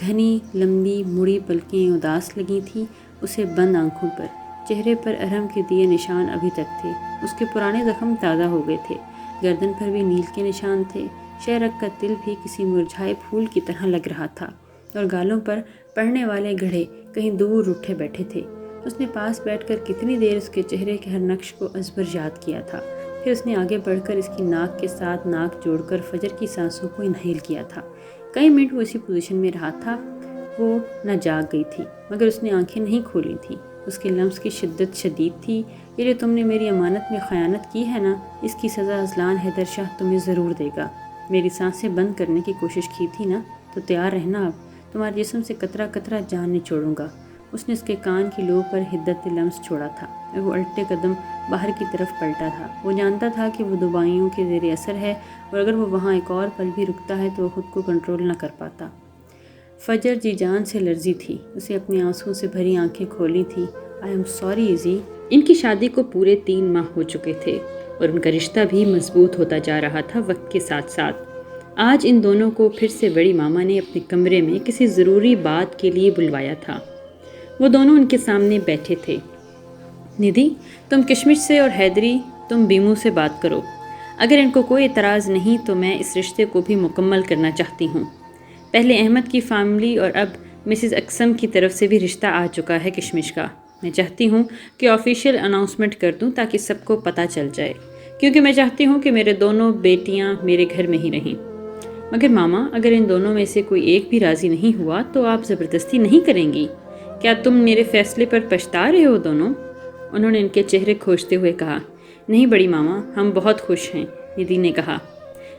گھنی لمبی مڑی پلکیں اداس لگی تھیں اسے بند آنکھوں پر۔ چہرے پر ارہم کے دیے نشان ابھی تک تھے، اس کے پرانے زخم تازہ ہو گئے تھے۔ گردن پر بھی نیل کے نشان تھے، شہرک کا تل بھی کسی مرجھائے پھول کی طرح لگ رہا تھا، اور گالوں پر پڑنے والے گڑھے کہیں دور اٹھے بیٹھے تھے۔ اس نے پاس بیٹھ کر کتنی دیر اس کے چہرے کے ہر نقش کو ازبر یاد کیا تھا، پھر اس نے آگے بڑھ کر اس کی ناک کے ساتھ ناک جوڑ کر فجر کی سانسوں کو انہیل کیا تھا۔ کئی منٹ وہ اسی پوزیشن میں رہا تھا۔ وہ نہ جاگ گئی تھی مگر اس نے آنکھیں نہیں کھولی تھیں۔ اس کے لمس کی شدت شدید تھی۔ یہ جو تم نے میری امانت میں خیانت کی ہے نا، اس کی سزا اذلان حیدر شاہ تمہیں ضرور دے گا۔ میری سانسیں بند کرنے کی کوشش کی تھی نا، تو تیار رہنا، اب تمہارے جسم سے قطرہ قطرہ جان نچوڑوں گا۔ اس نے اس کے کان کی لو پر حدت لمس چھوڑا تھا اور وہ الٹے قدم باہر کی طرف پلٹا تھا۔ وہ جانتا تھا کہ وہ دوائیوں کے زیر اثر ہے اور اگر وہ وہاں ایک اور پل بھی رکتا ہے تو وہ خود کو کنٹرول نہ کر پاتا۔ فجر جی جان سے لرزی تھی، اسے اپنی آنسوؤں سے بھری آنکھیں کھولی تھیں۔ I am sorry Izzy. ان کی شادی کو پورے 3 ماہ ہو چکے تھے اور ان کا رشتہ بھی مضبوط ہوتا جا رہا تھا وقت کے ساتھ ساتھ۔ آج ان دونوں کو پھر سے بڑی ماما نے اپنے کمرے میں کسی ضروری بات کے لیے بلوایا تھا۔ وہ دونوں ان کے سامنے بیٹھے تھے۔ ندھی، تم کشمش سے اور حیدری تم بیمو سے بات کرو۔ اگر ان کو کوئی اعتراض نہیں تو میں اس رشتے کو بھی مکمل کرنا چاہتی ہوں۔ پہلے احمد کی فیملی اور اب مسز اقسم کی طرف سے بھی رشتہ آ چکا ہے کشمش کا۔ میں چاہتی ہوں کہ آفیشیل اناؤنسمنٹ کر دوں تاکہ سب کو پتہ چل جائے، کیونکہ میں چاہتی ہوں کہ میرے دونوں بیٹیاں میرے گھر میں ہی رہیں۔ مگر ماما، اگر ان دونوں میں سے کوئی ایک بھی راضی نہیں ہوا تو آپ زبردستی نہیں کریں گی؟ کیا تم میرے فیصلے پر پچھتا رہے ہو دونوں؟ انہوں نے ان کے چہرے کھوجتے ہوئے کہا۔ نہیں بڑی ماما، ہم بہت خوش ہیں، ندھی نے کہا۔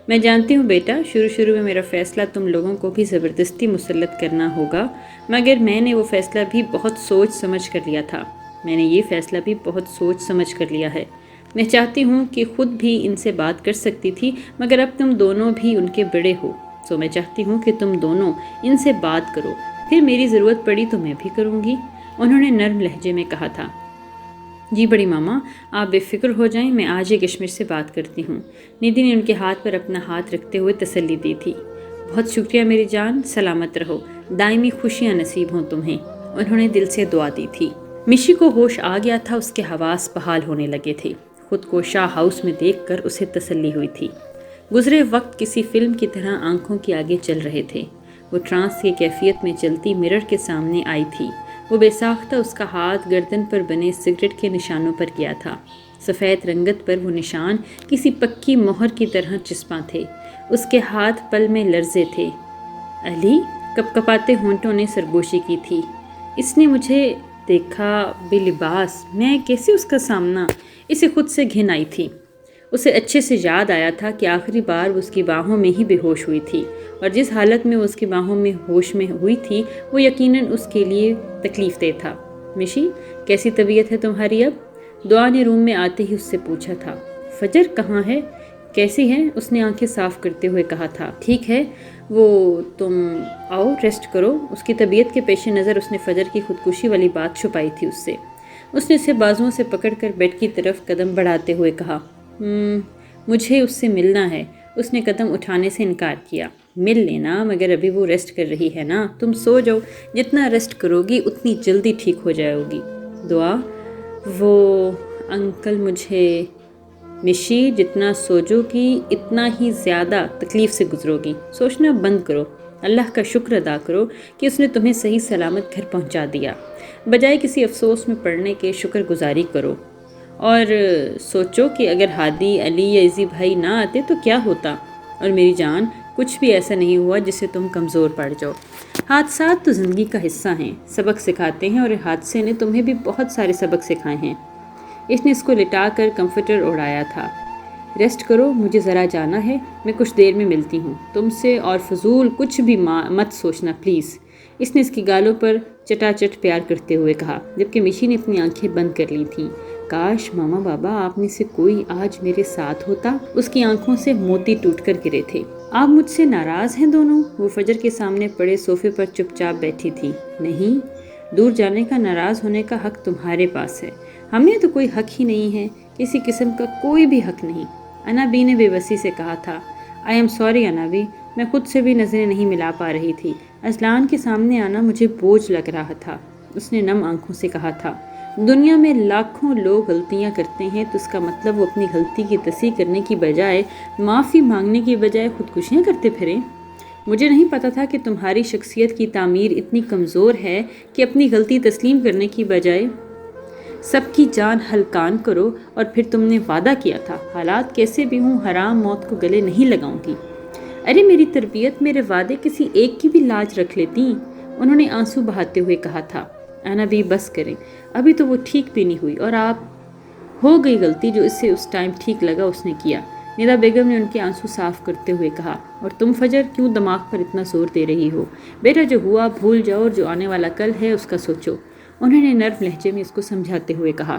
میں جانتی ہوں بیٹا، شروع میں میرا فیصلہ تم لوگوں کو بھی زبردستی مسلط کرنا ہوگا، مگر میں نے وہ فیصلہ بھی بہت سوچ سمجھ کر لیا تھا۔ میں نے یہ فیصلہ بھی بہت سوچ سمجھ کر لیا ہے۔ میں چاہتی ہوں کہ خود بھی ان سے بات کر سکتی تھی، مگر اب تم دونوں بھی ان کے بڑے ہو، سو میں چاہتی ہوں کہ تم دونوں ان سے بات کرو، پھر میری ضرورت پڑی تو میں بھی کروں گی، انہوں نے نرم لہجے میں کہا تھا۔ جی بڑی ماما، آپ بے فکر ہو جائیں، میں آج ہی کشمش سے بات کرتی ہوں، ندھی نے ان کے ہاتھ پر اپنا ہاتھ رکھتے ہوئے تسلی دی تھی۔ بہت شکریہ میری جان، سلامت رہو، دائمی خوشیاں نصیب ہوں تمہیں، انہوں نے دل سے دعا دی تھی۔ مشی کو ہوش آ گیا تھا، اس کے حواس بحال ہونے لگے تھے۔ خود کو شاہ ہاؤس میں دیکھ کر اسے تسلی ہوئی تھی۔ گزرے وقت کسی فلم کی طرح آنکھوں کے آگے چل رہے تھے۔ وہ ٹرانس کی کیفیت میں چلتی مرر کے سامنے آئی تھی۔ وہ بے ساختہ اس کا ہاتھ گردن پر بنے سگریٹ کے نشانوں پر گیا تھا۔ سفید رنگت پر وہ نشان کسی پکی مہر کی طرح چسپاں تھے۔ اس کے ہاتھ پل میں لرزے تھے۔ علی، کپ کپاتے ہونٹوں نے سرگوشی کی تھی۔ اس نے مجھے دیکھا بے لباس، میں کیسے اس کا سامنا؟ اسے خود سے گھن آئی تھی۔ اسے اچھے سے یاد آیا تھا کہ آخری بار وہ اس کی باہوں میں ہی بے ہوش ہوئی تھی، اور جس حالت میں وہ اس کی باہوں میں ہوش میں ہوئی تھی وہ یقیناً اس کے لیے تکلیف دہ تھا۔ مشی، کیسی طبیعت ہے تمہاری اب؟ دعا نے روم میں آتے ہی اس سے پوچھا تھا۔ فجر کہاں ہے؟ کیسی ہے؟ اس نے آنکھیں صاف کرتے ہوئے کہا تھا۔ ٹھیک ہے، وہ تم آؤ ریسٹ کرو۔ اس کی طبیعت کے پیش نظر اس نے فجر کی خودکشی والی بات چھپائی تھی اس سے۔ اس نے اسے بازوؤں سے پکڑ کر بیڈ کی طرف قدم بڑھاتے ہوئے کہا، مجھے اس سے ملنا ہے۔ اس نے قدم اٹھانے سے انکار کیا۔ مل لینا، مگر ابھی وہ ریسٹ کر رہی ہے نا، تم سو جاؤ، جتنا ریسٹ کرو گی اتنی جلدی ٹھیک ہو جائے گی۔ دعا، وہ انکل مجھے، مشی جتنا سوجو گی اتنا ہی زیادہ تکلیف سے گزرو گی، سوچنا بند کرو، اللہ کا شکر ادا کرو کہ اس نے تمہیں صحیح سلامت گھر پہنچا دیا، بجائے کسی افسوس میں پڑنے کے شکر گزاری کرو، اور سوچو کہ اگر ہادی، علی یا ایزی بھائی نہ آتے تو کیا ہوتا۔ اور میری جان، کچھ بھی ایسا نہیں ہوا جس سے تم کمزور پڑ جاؤ۔ حادثات تو زندگی کا حصہ ہیں، سبق سکھاتے ہیں، اور حادثے نے تمہیں بھی بہت سارے سبق سکھائے ہیں۔ اس نے اس کو لٹا کر کمفرٹر اڑایا تھا۔ ریسٹ کرو، مجھے ذرا جانا ہے، میں کچھ دیر میں ملتی ہوں تم سے، اور فضول کچھ بھی مت سوچنا پلیز، اس نے اس کی گالوں پر چٹا چٹ پیار کرتے ہوئے کہا، جبکہ مشی نے اپنی آنکھیں بند کر لی تھیں۔ کاش ماما بابا آپ میں سے کوئی آج میرے ساتھ ہوتا۔ اس کی آنکھوں سے موتی ٹوٹ کر گرے تھے۔ آپ مجھ سے ناراض ہیں دونوں؟ وہ فجر کے سامنے پڑے صوفے پر چپ چاپ بیٹھی تھی۔ نہیں، دور جانے کا، ناراض ہونے کا حق تمہارے پاس ہے، ہمیں تو کوئی حق ہی نہیں ہے، کسی قسم کا کوئی بھی حق نہیں، انا بی نے بے بسی سے کہا تھا۔ آئی ایم سوری انا بی، میں خود سے بھی نظریں نہیں ملا پا رہی تھی، اذلان کے سامنے آنا مجھے بوجھ لگ رہا تھا، اس نے نم آنکھوں سے کہا تھا۔ دنیا میں لاکھوں لوگ غلطیاں کرتے ہیں تو اس کا مطلب وہ اپنی غلطی کی تصحیح کرنے کی بجائے، معافی مانگنے کی بجائے خودکشیاں کرتے پھریں؟ مجھے نہیں پتا تھا کہ تمہاری شخصیت کی تعمیر اتنی کمزور ہے کہ اپنی غلطی تسلیم کرنے کی بجائے سب کی جان ہلکان کرو، اور پھر تم نے وعدہ کیا تھا حالات کیسے بھی ہوں حرام موت کو گلے نہیں لگاؤں گی۔ ارے میری تربیت، میرے وعدے کسی ایک کی بھی لاج رکھ لیتی، انہوں نے آنسو بہاتے ہوئے کہا تھا۔ انا بھی بس کریں، ابھی تو وہ ٹھیک بھی نہیں ہوئی، اور آپ ہو گئی غلطی جو اس سے اس ٹائم ٹھیک لگا اس نے کیا، ندا بیگم نے ان کے آنسو صاف کرتے ہوئے کہا۔ اور تم فجر کیوں دماغ پر اتنا زور دے رہی ہو؟ بیٹا جو ہوا بھول جاؤ، اور جو آنے والا کل ہے اس کا سوچو، انہوں نے نرم لہجے میں اس کو سمجھاتے ہوئے کہا،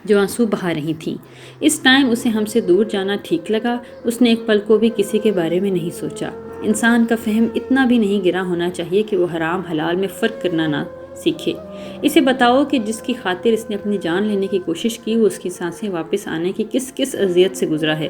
جو آنسو بہا رہی تھیں۔ اس ٹائم اسے ہم سے دور جانا ٹھیک لگا، اس نے ایک پل کو بھی کسی کے بارے میں نہیں سوچا۔ انسان کا فہم اتنا بھی نہیں گرا ہونا چاہیے کہ وہ حرام حلال میں فرق کرنا نہ سیکھے۔ اسے بتاؤ کہ جس کی خاطر اس نے اپنی جان لینے کی کوشش کی وہ اس کی سانسیں واپس آنے کی کس کس اذیت سے گزرا ہے،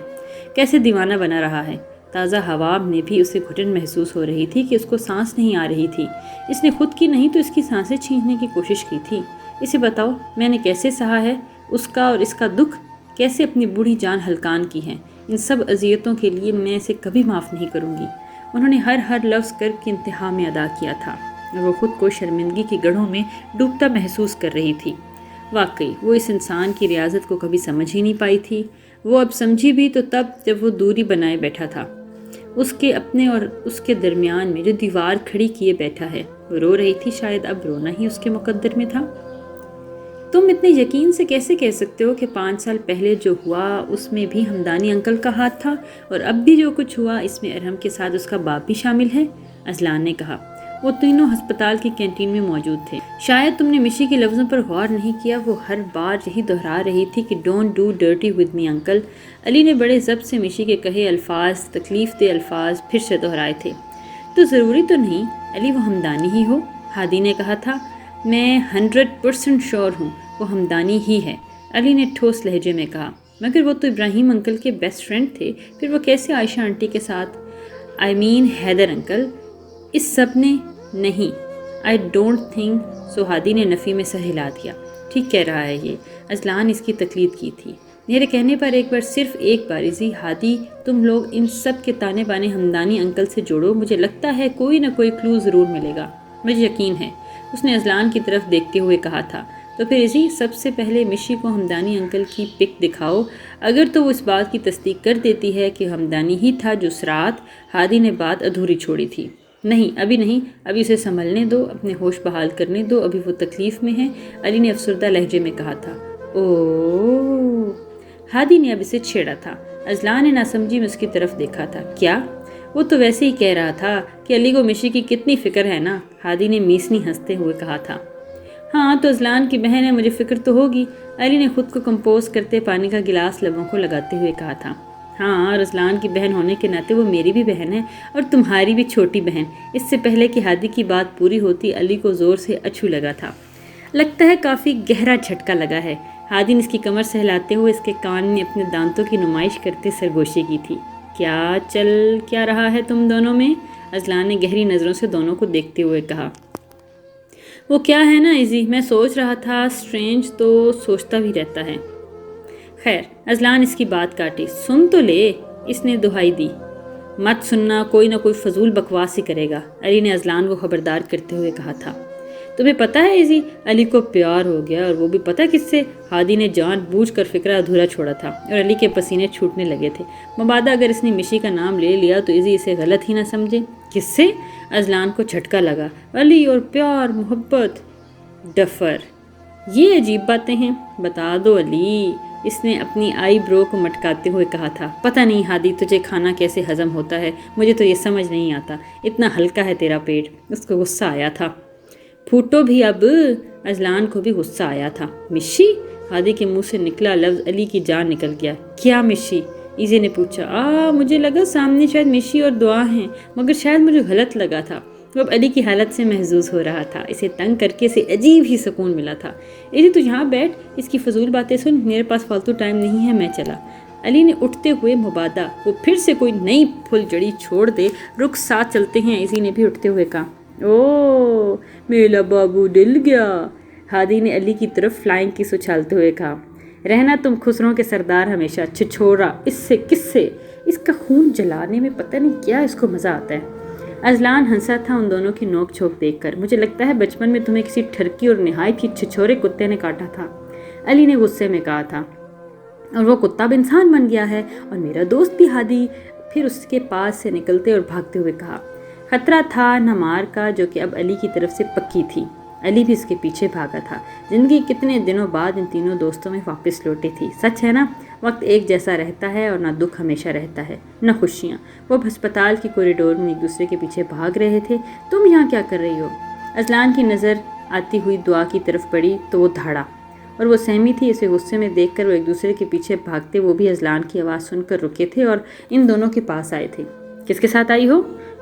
کیسے دیوانہ بنا رہا ہے۔ تازہ ہوا میں بھی اسے گھٹن محسوس ہو رہی تھی کہ اس کو سانس نہیں آ رہی تھی۔ اس نے خود کی نہیں تو اس کی سانسیں چھیننے کی کوشش کی تھی۔ اسے بتاؤ میں نے کیسے سہا ہے اس کا اور اس کا دکھ، کیسے اپنی بوڑھی جان ہلکان کی ہے۔ ان سب اذیتوں کے لیے میں اسے کبھی معاف نہیں کروں گی۔ انہوں نے ہر لفظ کر کے انتہا میں ادا کیا تھا اور وہ خود کو شرمندگی کی گڑھوں میں ڈوبتا محسوس کر رہی تھی۔ واقعی وہ اس انسان کی ریاضت کو کبھی سمجھ ہی نہیں پائی تھی۔ وہ اب سمجھی بھی تو تب جب وہ دوری بنائے بیٹھا تھا، اس کے اپنے اور اس کے درمیان میں جو دیوار کھڑی کیے بیٹھا ہے۔ وہ رو رہی تھی، شاید اب رونا ہی اس کے مقدر میں تھا۔ تم اتنے یقین سے کیسے کہہ سکتے ہو کہ 5 سال پہلے جو ہوا اس میں بھی ہمدانی انکل کا ہاتھ تھا اور اب بھی جو کچھ ہوا اس میں ارحم کے ساتھ اس کا باپ بھی شامل ہے؟ اذلان نے کہا۔ وہ تینوں ہسپتال کی کینٹین میں موجود تھے۔ شاید تم نے مشی کے لفظوں پر غور نہیں کیا، وہ ہر بار یہی دہرا رہی تھی کہ don't do dirty with me uncle. Ali نے بڑے ضبط سے مشی کے کہے الفاظ، تکلیف دہ الفاظ پھر سے دہرائے تھے۔ تو ضروری تو نہیں علی وہ ہمدانی ہی ہو، ہادی نے کہا تھا۔ میں 100% شور ہوں وہ ہمدانی ہی ہے، علی نے ٹھوس لہجے میں کہا۔ مگر وہ تو ابراہیم انکل کے بیسٹ فرینڈ تھے، پھر وہ کیسے عائشہ آنٹی کے ساتھ؟ حیدر انکل اس سب نے نہیں، آئی ڈونٹ تھنک سو، ہادی نے نفی میں سر ہلا دیا۔ ٹھیک کہہ رہا ہے یہ، اذلان اس کی تقلید کی تھی۔ میرے کہنے پر ایک بار، صرف ایک بار ایزی، ہادی تم لوگ ان سب کے تانے بانے ہمدانی انکل سے جوڑو، مجھے لگتا ہے کوئی نہ کوئی کلو ضرور ملے گا، مجھے یقین ہے، اس نے اذلان کی طرف دیکھتے ہوئے کہا تھا۔ تو پھر ایزی سب سے پہلے مشی کو ہمدانی انکل کی پک دکھاؤ، اگر تو وہ اس بات کی تصدیق کر دیتی ہے کہ ہمدانی ہی تھا جو اس رات ہادی نے بات ادھوری چھوڑی تھی۔ نہیں ابھی نہیں، ابھی اسے سنبھلنے دو، اپنے ہوش بحال کرنے دو، ابھی وہ تکلیف میں ہے، علی نے افسردہ لہجے میں کہا تھا۔ اوہ، ہادی نے اب اسے چھیڑا تھا۔ اذلان نے ناسمجھی میں اس کی طرف دیکھا تھا۔ کیا؟ وہ تو ویسے ہی کہہ رہا تھا کہ علی کو مشی کی کتنی فکر ہے نا، ہادی نے میسنی ہنستے ہوئے کہا تھا۔ ہاں تو اذلان کی بہن ہے، مجھے فکر تو ہوگی، علی نے خود کو کمپوز کرتے پانی کا گلاس لبوں کو لگاتے ہوئے کہا تھا۔ ہاں، اور اذلان کی بہن ہونے کے ناطے وہ میری بھی بہن ہے اور تمہاری بھی چھوٹی بہن۔ اس سے پہلے کہ ہادی کی بات پوری ہوتی علی کو زور سے اچھو لگا تھا۔ لگتا ہے کافی گہرا جھٹکا لگا ہے، ہادی نے اس کی کمر سہلاتے ہوئے اس کے کان میں اپنے دانتوں کی نمائش کرتے سرگوشی کی تھی۔ کیا رہا ہے تم دونوں میں؟ اذلان نے گہری نظروں سے دونوں کو دیکھتے ہوئے کہا۔ وہ کیا ہے نا ایزی، میں سوچ رہا تھا، اسٹرینج تو سوچتا بھی رہتا ہے۔ خیر، اذلان اس کی بات کاٹی۔ سن تو لے، اس نے دہائی دی۔ مت سننا، کوئی نہ کوئی فضول بکواس ہی کرے گا، علی نے اذلان کو خبردار کرتے ہوئے کہا تھا۔ تمہیں پتہ ہے ایزی، علی کو پیار ہو گیا، اور وہ بھی پتہ کس سے؟ ہادی نے جان بوجھ کر فکرہ ادھورا چھوڑا تھا اور علی کے پسینے چھوٹنے لگے تھے۔ مبادہ اگر اس نے مشی کا نام لے لیا تو ایزی اسے غلط ہی نہ سمجھے۔ کس سے؟ اذلان کو جھٹکا لگا۔ علی اور پیار، محبت، ڈفر، یہ عجیب باتیں ہیں، بتا دو علی، اس نے اپنی آئی برو کو مٹکاتے ہوئے کہا تھا۔ پتہ نہیں ہادی تجھے کھانا کیسے ہضم ہوتا ہے، مجھے تو یہ سمجھ نہیں آتا، اتنا ہلکا ہے تیرا پیٹ۔ اس کو غصہ آیا تھا۔ پھوٹو بھی اب، اذلان کو بھی غصہ آیا تھا۔ مشی؟ ہادی کے منہ سے نکلا لفظ علی کی جان نکل گیا۔ کیا مشی؟ ایزی نے پوچھا۔ مجھے لگا سامنے شاید مشی اور دعا ہیں، مگر شاید مجھے غلط لگا تھا۔ وہ اب علی کی حالت سے محظوظ ہو رہا تھا، اسے تنگ کر کے اسے عجیب ہی سکون ملا تھا۔ ایزی تو یہاں بیٹھ، اس کی فضول باتیں سن، میرے پاس فالتو ٹائم نہیں ہے، میں چلا۔ علی نے اٹھتے ہوئے مبادہ وہ پھر سے کوئی نئی پھل جڑی چھوڑ دے، رخ ساتھ چلتے ہیں، ایزی نے بھی اٹھتے ہوئے کہا۔ اوہ میرا بابو ڈل گیا، ہادی نے علی کی طرف فلائنگ کس اچھالتے ہوئے کہا۔ رہنا تم خسروں کے سردار ہمیشہ، چھچھورا، اس سے کس سے؟ اس کا خون جلانے میں پتہ نہیں کیا اس کو مزہ آتا ہے۔ اذلان ہنسا تھا ان دونوں کی نوک جھوک دیکھ کر۔ مجھے لگتا ہے بچپن میں تمہیں کسی ٹھرکی اور نہایت ہی چھچھورے کتے نے کاٹا تھا، علی نے غصے میں کہا تھا، اور وہ کتا اب انسان بن گیا ہے، اور میرا دوست بھی ہادی۔ پھر اس کے پاس سے نکلتے اور بھاگتے ہوئے کہا۔ خطرہ تھا نہ مار کا، جو کہ اب علی کی طرف سے پکی تھی۔ علی بھی اس کے پیچھے بھاگا تھا۔ زندگی کتنے دنوں بعد ان تینوں دوستوں میں واپس لوٹی تھی۔ سچ ہے نا، وقت ایک جیسا رہتا ہے، اور نہ دکھ ہمیشہ رہتا ہے، نہ خوشیاں۔ وہ اب ہسپتال کی کوریڈور میں ایک دوسرے کے پیچھے بھاگ رہے تھے۔ تم یہاں کیا کر رہی ہو؟ اذلان کی نظر آتی ہوئی دعا کی طرف پڑی تو وہ دھاڑا، اور وہ سہمی تھی۔ اسے غصے میں دیکھ کر وہ ایک دوسرے کے پیچھے بھاگتے وہ بھی اذلان کی آواز سن کر رکے تھے اور ان دونوں کے پاس آئے تھے۔ کس کے ساتھ آئی ہو؟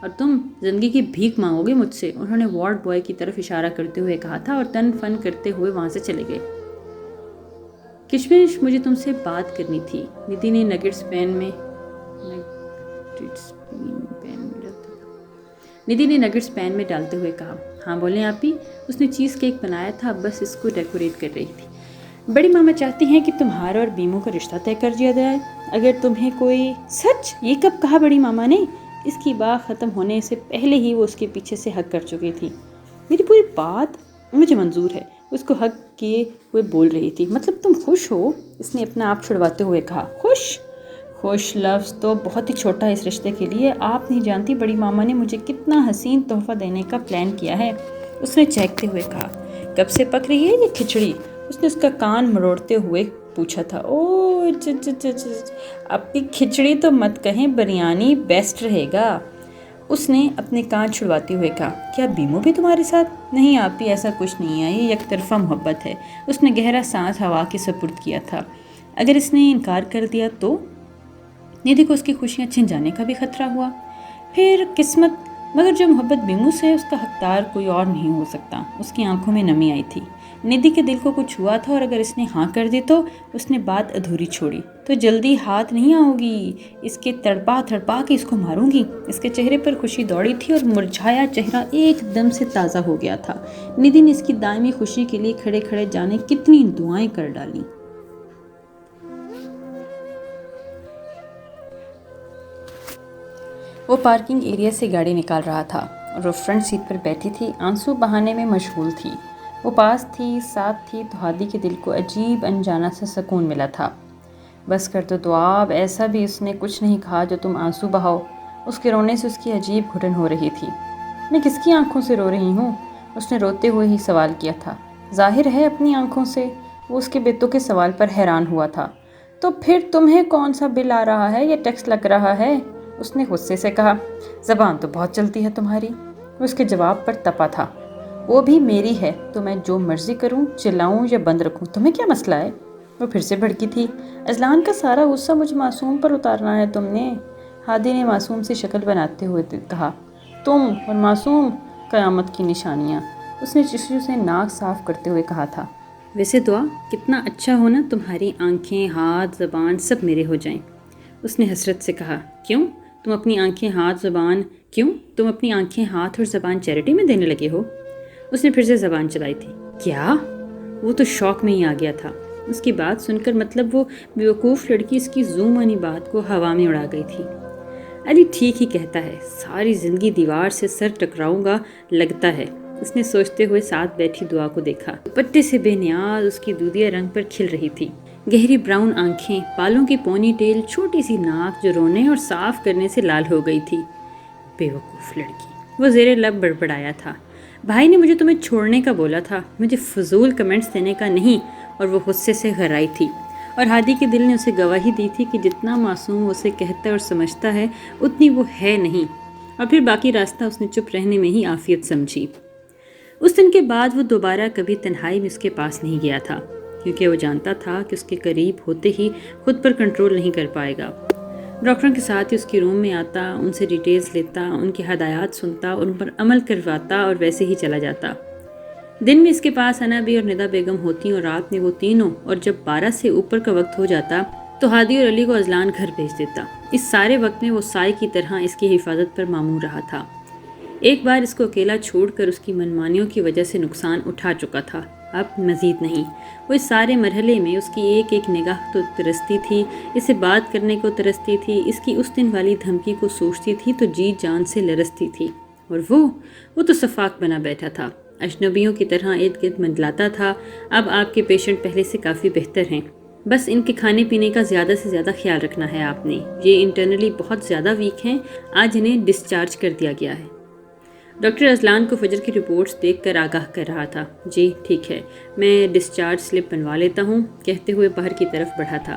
اور تم زندگی کی بھیک مانگوگے مجھ سے، انہوں نے وارڈ بوائے کی طرف اشارہ کرتے ہوئے کہا تھا اور تن فن کرتے ہوئے وہاں سے چلے گئے۔ کشمش، مجھے تم سے بات کرنی تھی، ندی نے نگٹس پین میں ڈالتے ہوئے کہا۔ ہاں بولیں آپی، اس نے چیز کیک بنایا تھا، بس اس کو ڈیکوریٹ کر رہی تھی۔ بڑی ماما چاہتی ہیں کہ تمہارا اور بیمو کا رشتہ طے کر دیا جائے، اگر تمہیں کوئی… سچ؟ یہ کب کہا بڑی ماما نے؟ اس کی بات ختم ہونے سے پہلے ہی وہ اس کے پیچھے سے ہگ کر چکی تھی۔ میری پوری بات مجھے منظور ہے، اس کو ہگ کیے ہوئے بول رہی تھی۔ مطلب تم خوش ہو؟ اس نے اپنا آپ چھڑواتے ہوئے کہا۔ خوش لفظ تو بہت ہی چھوٹا ہے اس رشتے کے لیے، آپ نہیں جانتی بڑی ماما نے مجھے کتنا حسین تحفہ دینے کا پلان کیا ہے، اس نے چہکتے ہوئے کہا۔ کب سے پک رہی ہے یہ کھچڑی؟ اس نے اس کا کان مروڑتے ہوئے پوچھا تھا۔ اپنی کھچڑی تو مت کہیں، بریانی بیسٹ رہے گا، اس نے اپنے کان چھڑواتے ہوئے کہا۔ کیا بیمو بھی تمہارے ساتھ؟ نہیں آپی، ایسا کچھ نہیں ہے، یہ یک طرفہ محبت ہے، اس نے گہرا سانس ہوا کے سپرد کیا تھا۔ اگر اس نے انکار کر دیا تو؟ ندی کو اس کی خوشیاں چھن جانے کا بھی خطرہ ہوا۔ پھر قسمت، مگر جو محبت بیمو سے ہے اس کا حقدار کوئی اور نہیں ہو سکتا۔ اس کی آنکھوں میں نمی آئی تھی۔ ندی کے دل کو کچھ ہوا تھا اور اگر اس نے ہاں کر دی تو اس نے بات ادھوری چھوڑی۔ تو جلدی ہاتھ نہیں آؤ گی، اس کے تڑپا کے اس کو ماروں گی۔ اس کے چہرے پر خوشی دوڑی تھی اور مرجھایا چہرہ ایک دم سے تازہ ہو گیا تھا۔ ندی نے اس کی دائمی خوشی کے لیے کھڑے کھڑے جانے کتنی دعائیں کر ڈالیں۔ وہ پارکنگ ایریا سے گاڑی نکال رہا تھا اور وہ فرنٹ سیٹ پر بیٹھی تھی، آنسو بہانے میں مشغول تھی۔ وہ پاس تھی، ساتھ تھی، تو ہادی کے دل کو عجیب انجانا سا سکون ملا تھا۔ بس کر دو دعا، اب ایسا بھی اس نے کچھ نہیں کہا جو تم آنسو بہاؤ۔ اس کے رونے سے اس کی عجیب گھٹن ہو رہی تھی۔ میں کس کی آنکھوں سے رو رہی ہوں؟ اس نے روتے ہوئے ہی سوال کیا تھا۔ ظاہر ہے اپنی آنکھوں سے، وہ اس کے بیتوں کے سوال پر حیران ہوا تھا۔ تو پھر تمہیں کون سا بل آ رہا ہے یا ٹیکس لگ رہا ہے؟ اس نے غصے سے کہا۔ زبان تو بہت چلتی ہے تمہاری، وہ اس کے جواب پر تپا تھا۔ وہ بھی میری ہے تو میں جو مرضی کروں، چلاؤں یا بند رکھوں، تمہیں کیا مسئلہ ہے؟ وہ پھر سے بھڑکی تھی۔ اذلان کا سارا غصہ مجھ معصوم پر اتارنا ہے تم نے، ہادی نے معصوم سے شکل بناتے ہوئے کہا۔ تم اور معصوم قیامت کی نشانیاں، اس نے ٹشو سے ناک صاف کرتے ہوئے کہا تھا۔ ویسے دعا، کتنا اچھا ہونا تمہاری آنکھیں، ہاتھ، زبان سب میرے ہو جائیں، اس نے حسرت سے کہا۔ کیوں؟ تم اپنی آنکھیں، ہاتھ اور زبان چیریٹی میں دینے لگے ہو؟ اس نے پھر سے زبان چلائی تھی۔ کیا؟ وہ تو شوق میں ہی آ گیا تھا۔ اس کی بات سن کر مطلب وہ بیوقوف لڑکی اس کی زو مانی بات کو ہوا میں اڑا گئی تھی۔ علی ٹھیک ہی کہتا ہے، ساری زندگی دیوار سے سر ٹکراؤں گا لگتا ہے، اس نے سوچتے ہوئے ساتھ بیٹھی دعا کو دیکھا۔ دوپٹے سے بے نیاز اس کی دودھیا رنگ پر کھل رہی تھی، گہری براؤن آنکھیں، بالوں کی پونی ٹیل، چھوٹی سی ناک جو رونے اور صاف کرنے سے لال ہو گئی تھی۔ بیوقوف لڑکی، وہ زیر لب بڑبڑایا تھا۔ بھائی نے مجھے تمہیں چھوڑنے کا بولا تھا، مجھے فضول کمنٹس دینے کا نہیں، اور وہ غصے سے گھرائی تھی۔ اور ہادی کے دل نے اسے گواہی دی تھی کہ جتنا معصوم اسے کہتا اور سمجھتا ہے اتنی وہ ہے نہیں، اور پھر باقی راستہ اس نے چپ رہنے میں ہی عافیت سمجھی۔ اس دن کے بعد وہ دوبارہ کبھی تنہائی میں اس کے پاس نہیں گیا تھا، کیونکہ وہ جانتا تھا کہ اس کے قریب ہوتے ہی خود پر کنٹرول نہیں کر پائے گا۔ ڈاکٹروں کے ساتھ ہی اس کے روم میں آتا، ان سے ڈیٹیلز لیتا، ان کی ہدایات سنتا، ان پر عمل کرواتا اور ویسے ہی چلا جاتا۔ دن میں اس کے پاس انا بھی اور ندا بیگم ہوتی اور رات میں وہ تینوں، اور جب 12 سے اوپر کا وقت ہو جاتا تو ہادی اور علی کو اذلان گھر بھیج دیتا۔ اس سارے وقت میں وہ سائے کی طرح اس کی حفاظت پر مامور رہا تھا۔ ایک بار اس کو اکیلا چھوڑ کر اس کی منمانیوں کی وجہ سے نقصان اٹھا چکا تھا، اب مزید نہیں۔ وہ اس سارے مرحلے میں اس کی ایک ایک نگاہ تو ترستی تھی، اسے بات کرنے کو ترستی تھی، اس کی اس دن والی دھمکی کو سوچتی تھی تو جی جان سے لرزتی تھی۔ اور وہ تو صفاق بنا بیٹھا تھا، اجنبیوں کی طرح ارد گرد منڈلاتا تھا۔ اب آپ کے پیشنٹ پہلے سے کافی بہتر ہیں، بس ان کے کھانے پینے کا زیادہ سے زیادہ خیال رکھنا ہے آپ نے، یہ انٹرنلی بہت زیادہ ویک ہیں، آج انہیں ڈسچارج کر دیا گیا ہے۔ ڈاکٹر اذلان کو فجر کی رپورٹس دیکھ کر آگاہ کر رہا تھا۔ جی ٹھیک ہے، میں ڈسچارج سلپ بنوا لیتا ہوں، کہتے ہوئے باہر کی طرف بڑھا تھا۔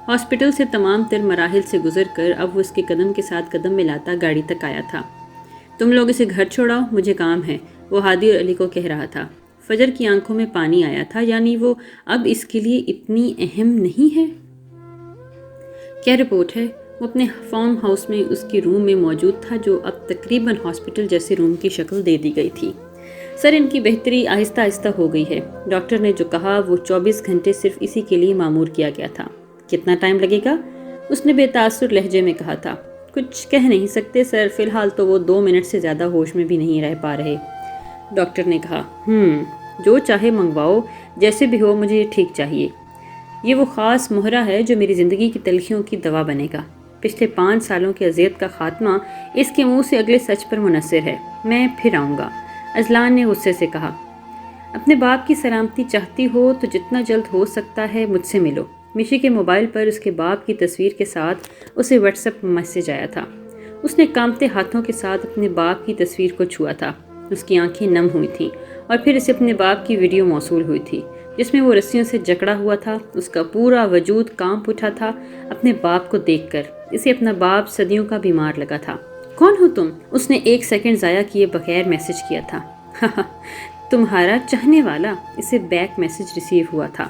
ہاسپٹل سے تمام تر مراحل سے گزر کر اب وہ اس کے قدم کے ساتھ قدم ملاتا گاڑی تک آیا تھا۔ تم لوگ اسے گھر چھوڑاؤ، مجھے کام ہے، وہ ہادی اور علی کو کہہ رہا تھا۔ فجر کی آنکھوں میں پانی آیا تھا، یعنی وہ اب اس کے لیے اتنی اہم نہیں ہے۔ کیا رپورٹ ہے؟ وہ اپنے فارم ہاؤس میں اس کے روم میں موجود تھا جو اب تقریباً ہاسپٹل جیسے روم کی شکل دے دی گئی تھی۔ سر ان کی بہتری آہستہ آہستہ ہو گئی ہے۔ ڈاکٹر نے جو کہا وہ 24 گھنٹے صرف اسی کے لیے معمور کیا گیا تھا۔ کتنا ٹائم لگے گا؟ اس نے بے تاثر لہجے میں کہا تھا۔ کچھ کہہ نہیں سکتے سر، فی الحال تو وہ 2 منٹ سے زیادہ ہوش میں بھی نہیں رہ پا رہے۔ ڈاکٹر نے کہا، جو چاہے منگواؤ، جیسے بھی ہو مجھے یہ ٹھیک چاہیے۔ یہ وہ خاص مہرہ ہے جو میری زندگی کی تلخیوں کی دوا بنے گا۔ پچھلے 5 سالوں کی اذیت کا خاتمہ اس کے منہ سے اگلے سچ پر منحصر ہے۔ میں پھر آؤں گا، اذلان نے غصے سے کہا۔ اپنے باپ کی سلامتی چاہتی ہو تو جتنا جلد ہو سکتا ہے مجھ سے ملو۔ مشی کے موبائل پر اس کے باپ کی تصویر کے ساتھ اسے واٹس ایپ میسج آیا تھا۔ اس نے کانپتے ہاتھوں کے ساتھ اپنے باپ کی تصویر کو چھوا تھا۔ اس کی آنکھیں نم ہوئی تھیں اور پھر اسے اپنے باپ کی ویڈیو موصول ہوئی تھی جس میں وہ رسیوں سے جکڑا ہوا تھا۔ اس کا پورا وجود کانپ اٹھا تھا اپنے باپ کو دیکھ کر۔ اسے اپنا باپ صدیوں کا بیمار لگا تھا۔ کون ہو تم؟ اس نے 1 سیکنڈ ضائع کیے بغیر میسج کیا تھا۔ تمہارا چاہنے والا۔ اسے بیک میسج ریسیو ہوا تھا۔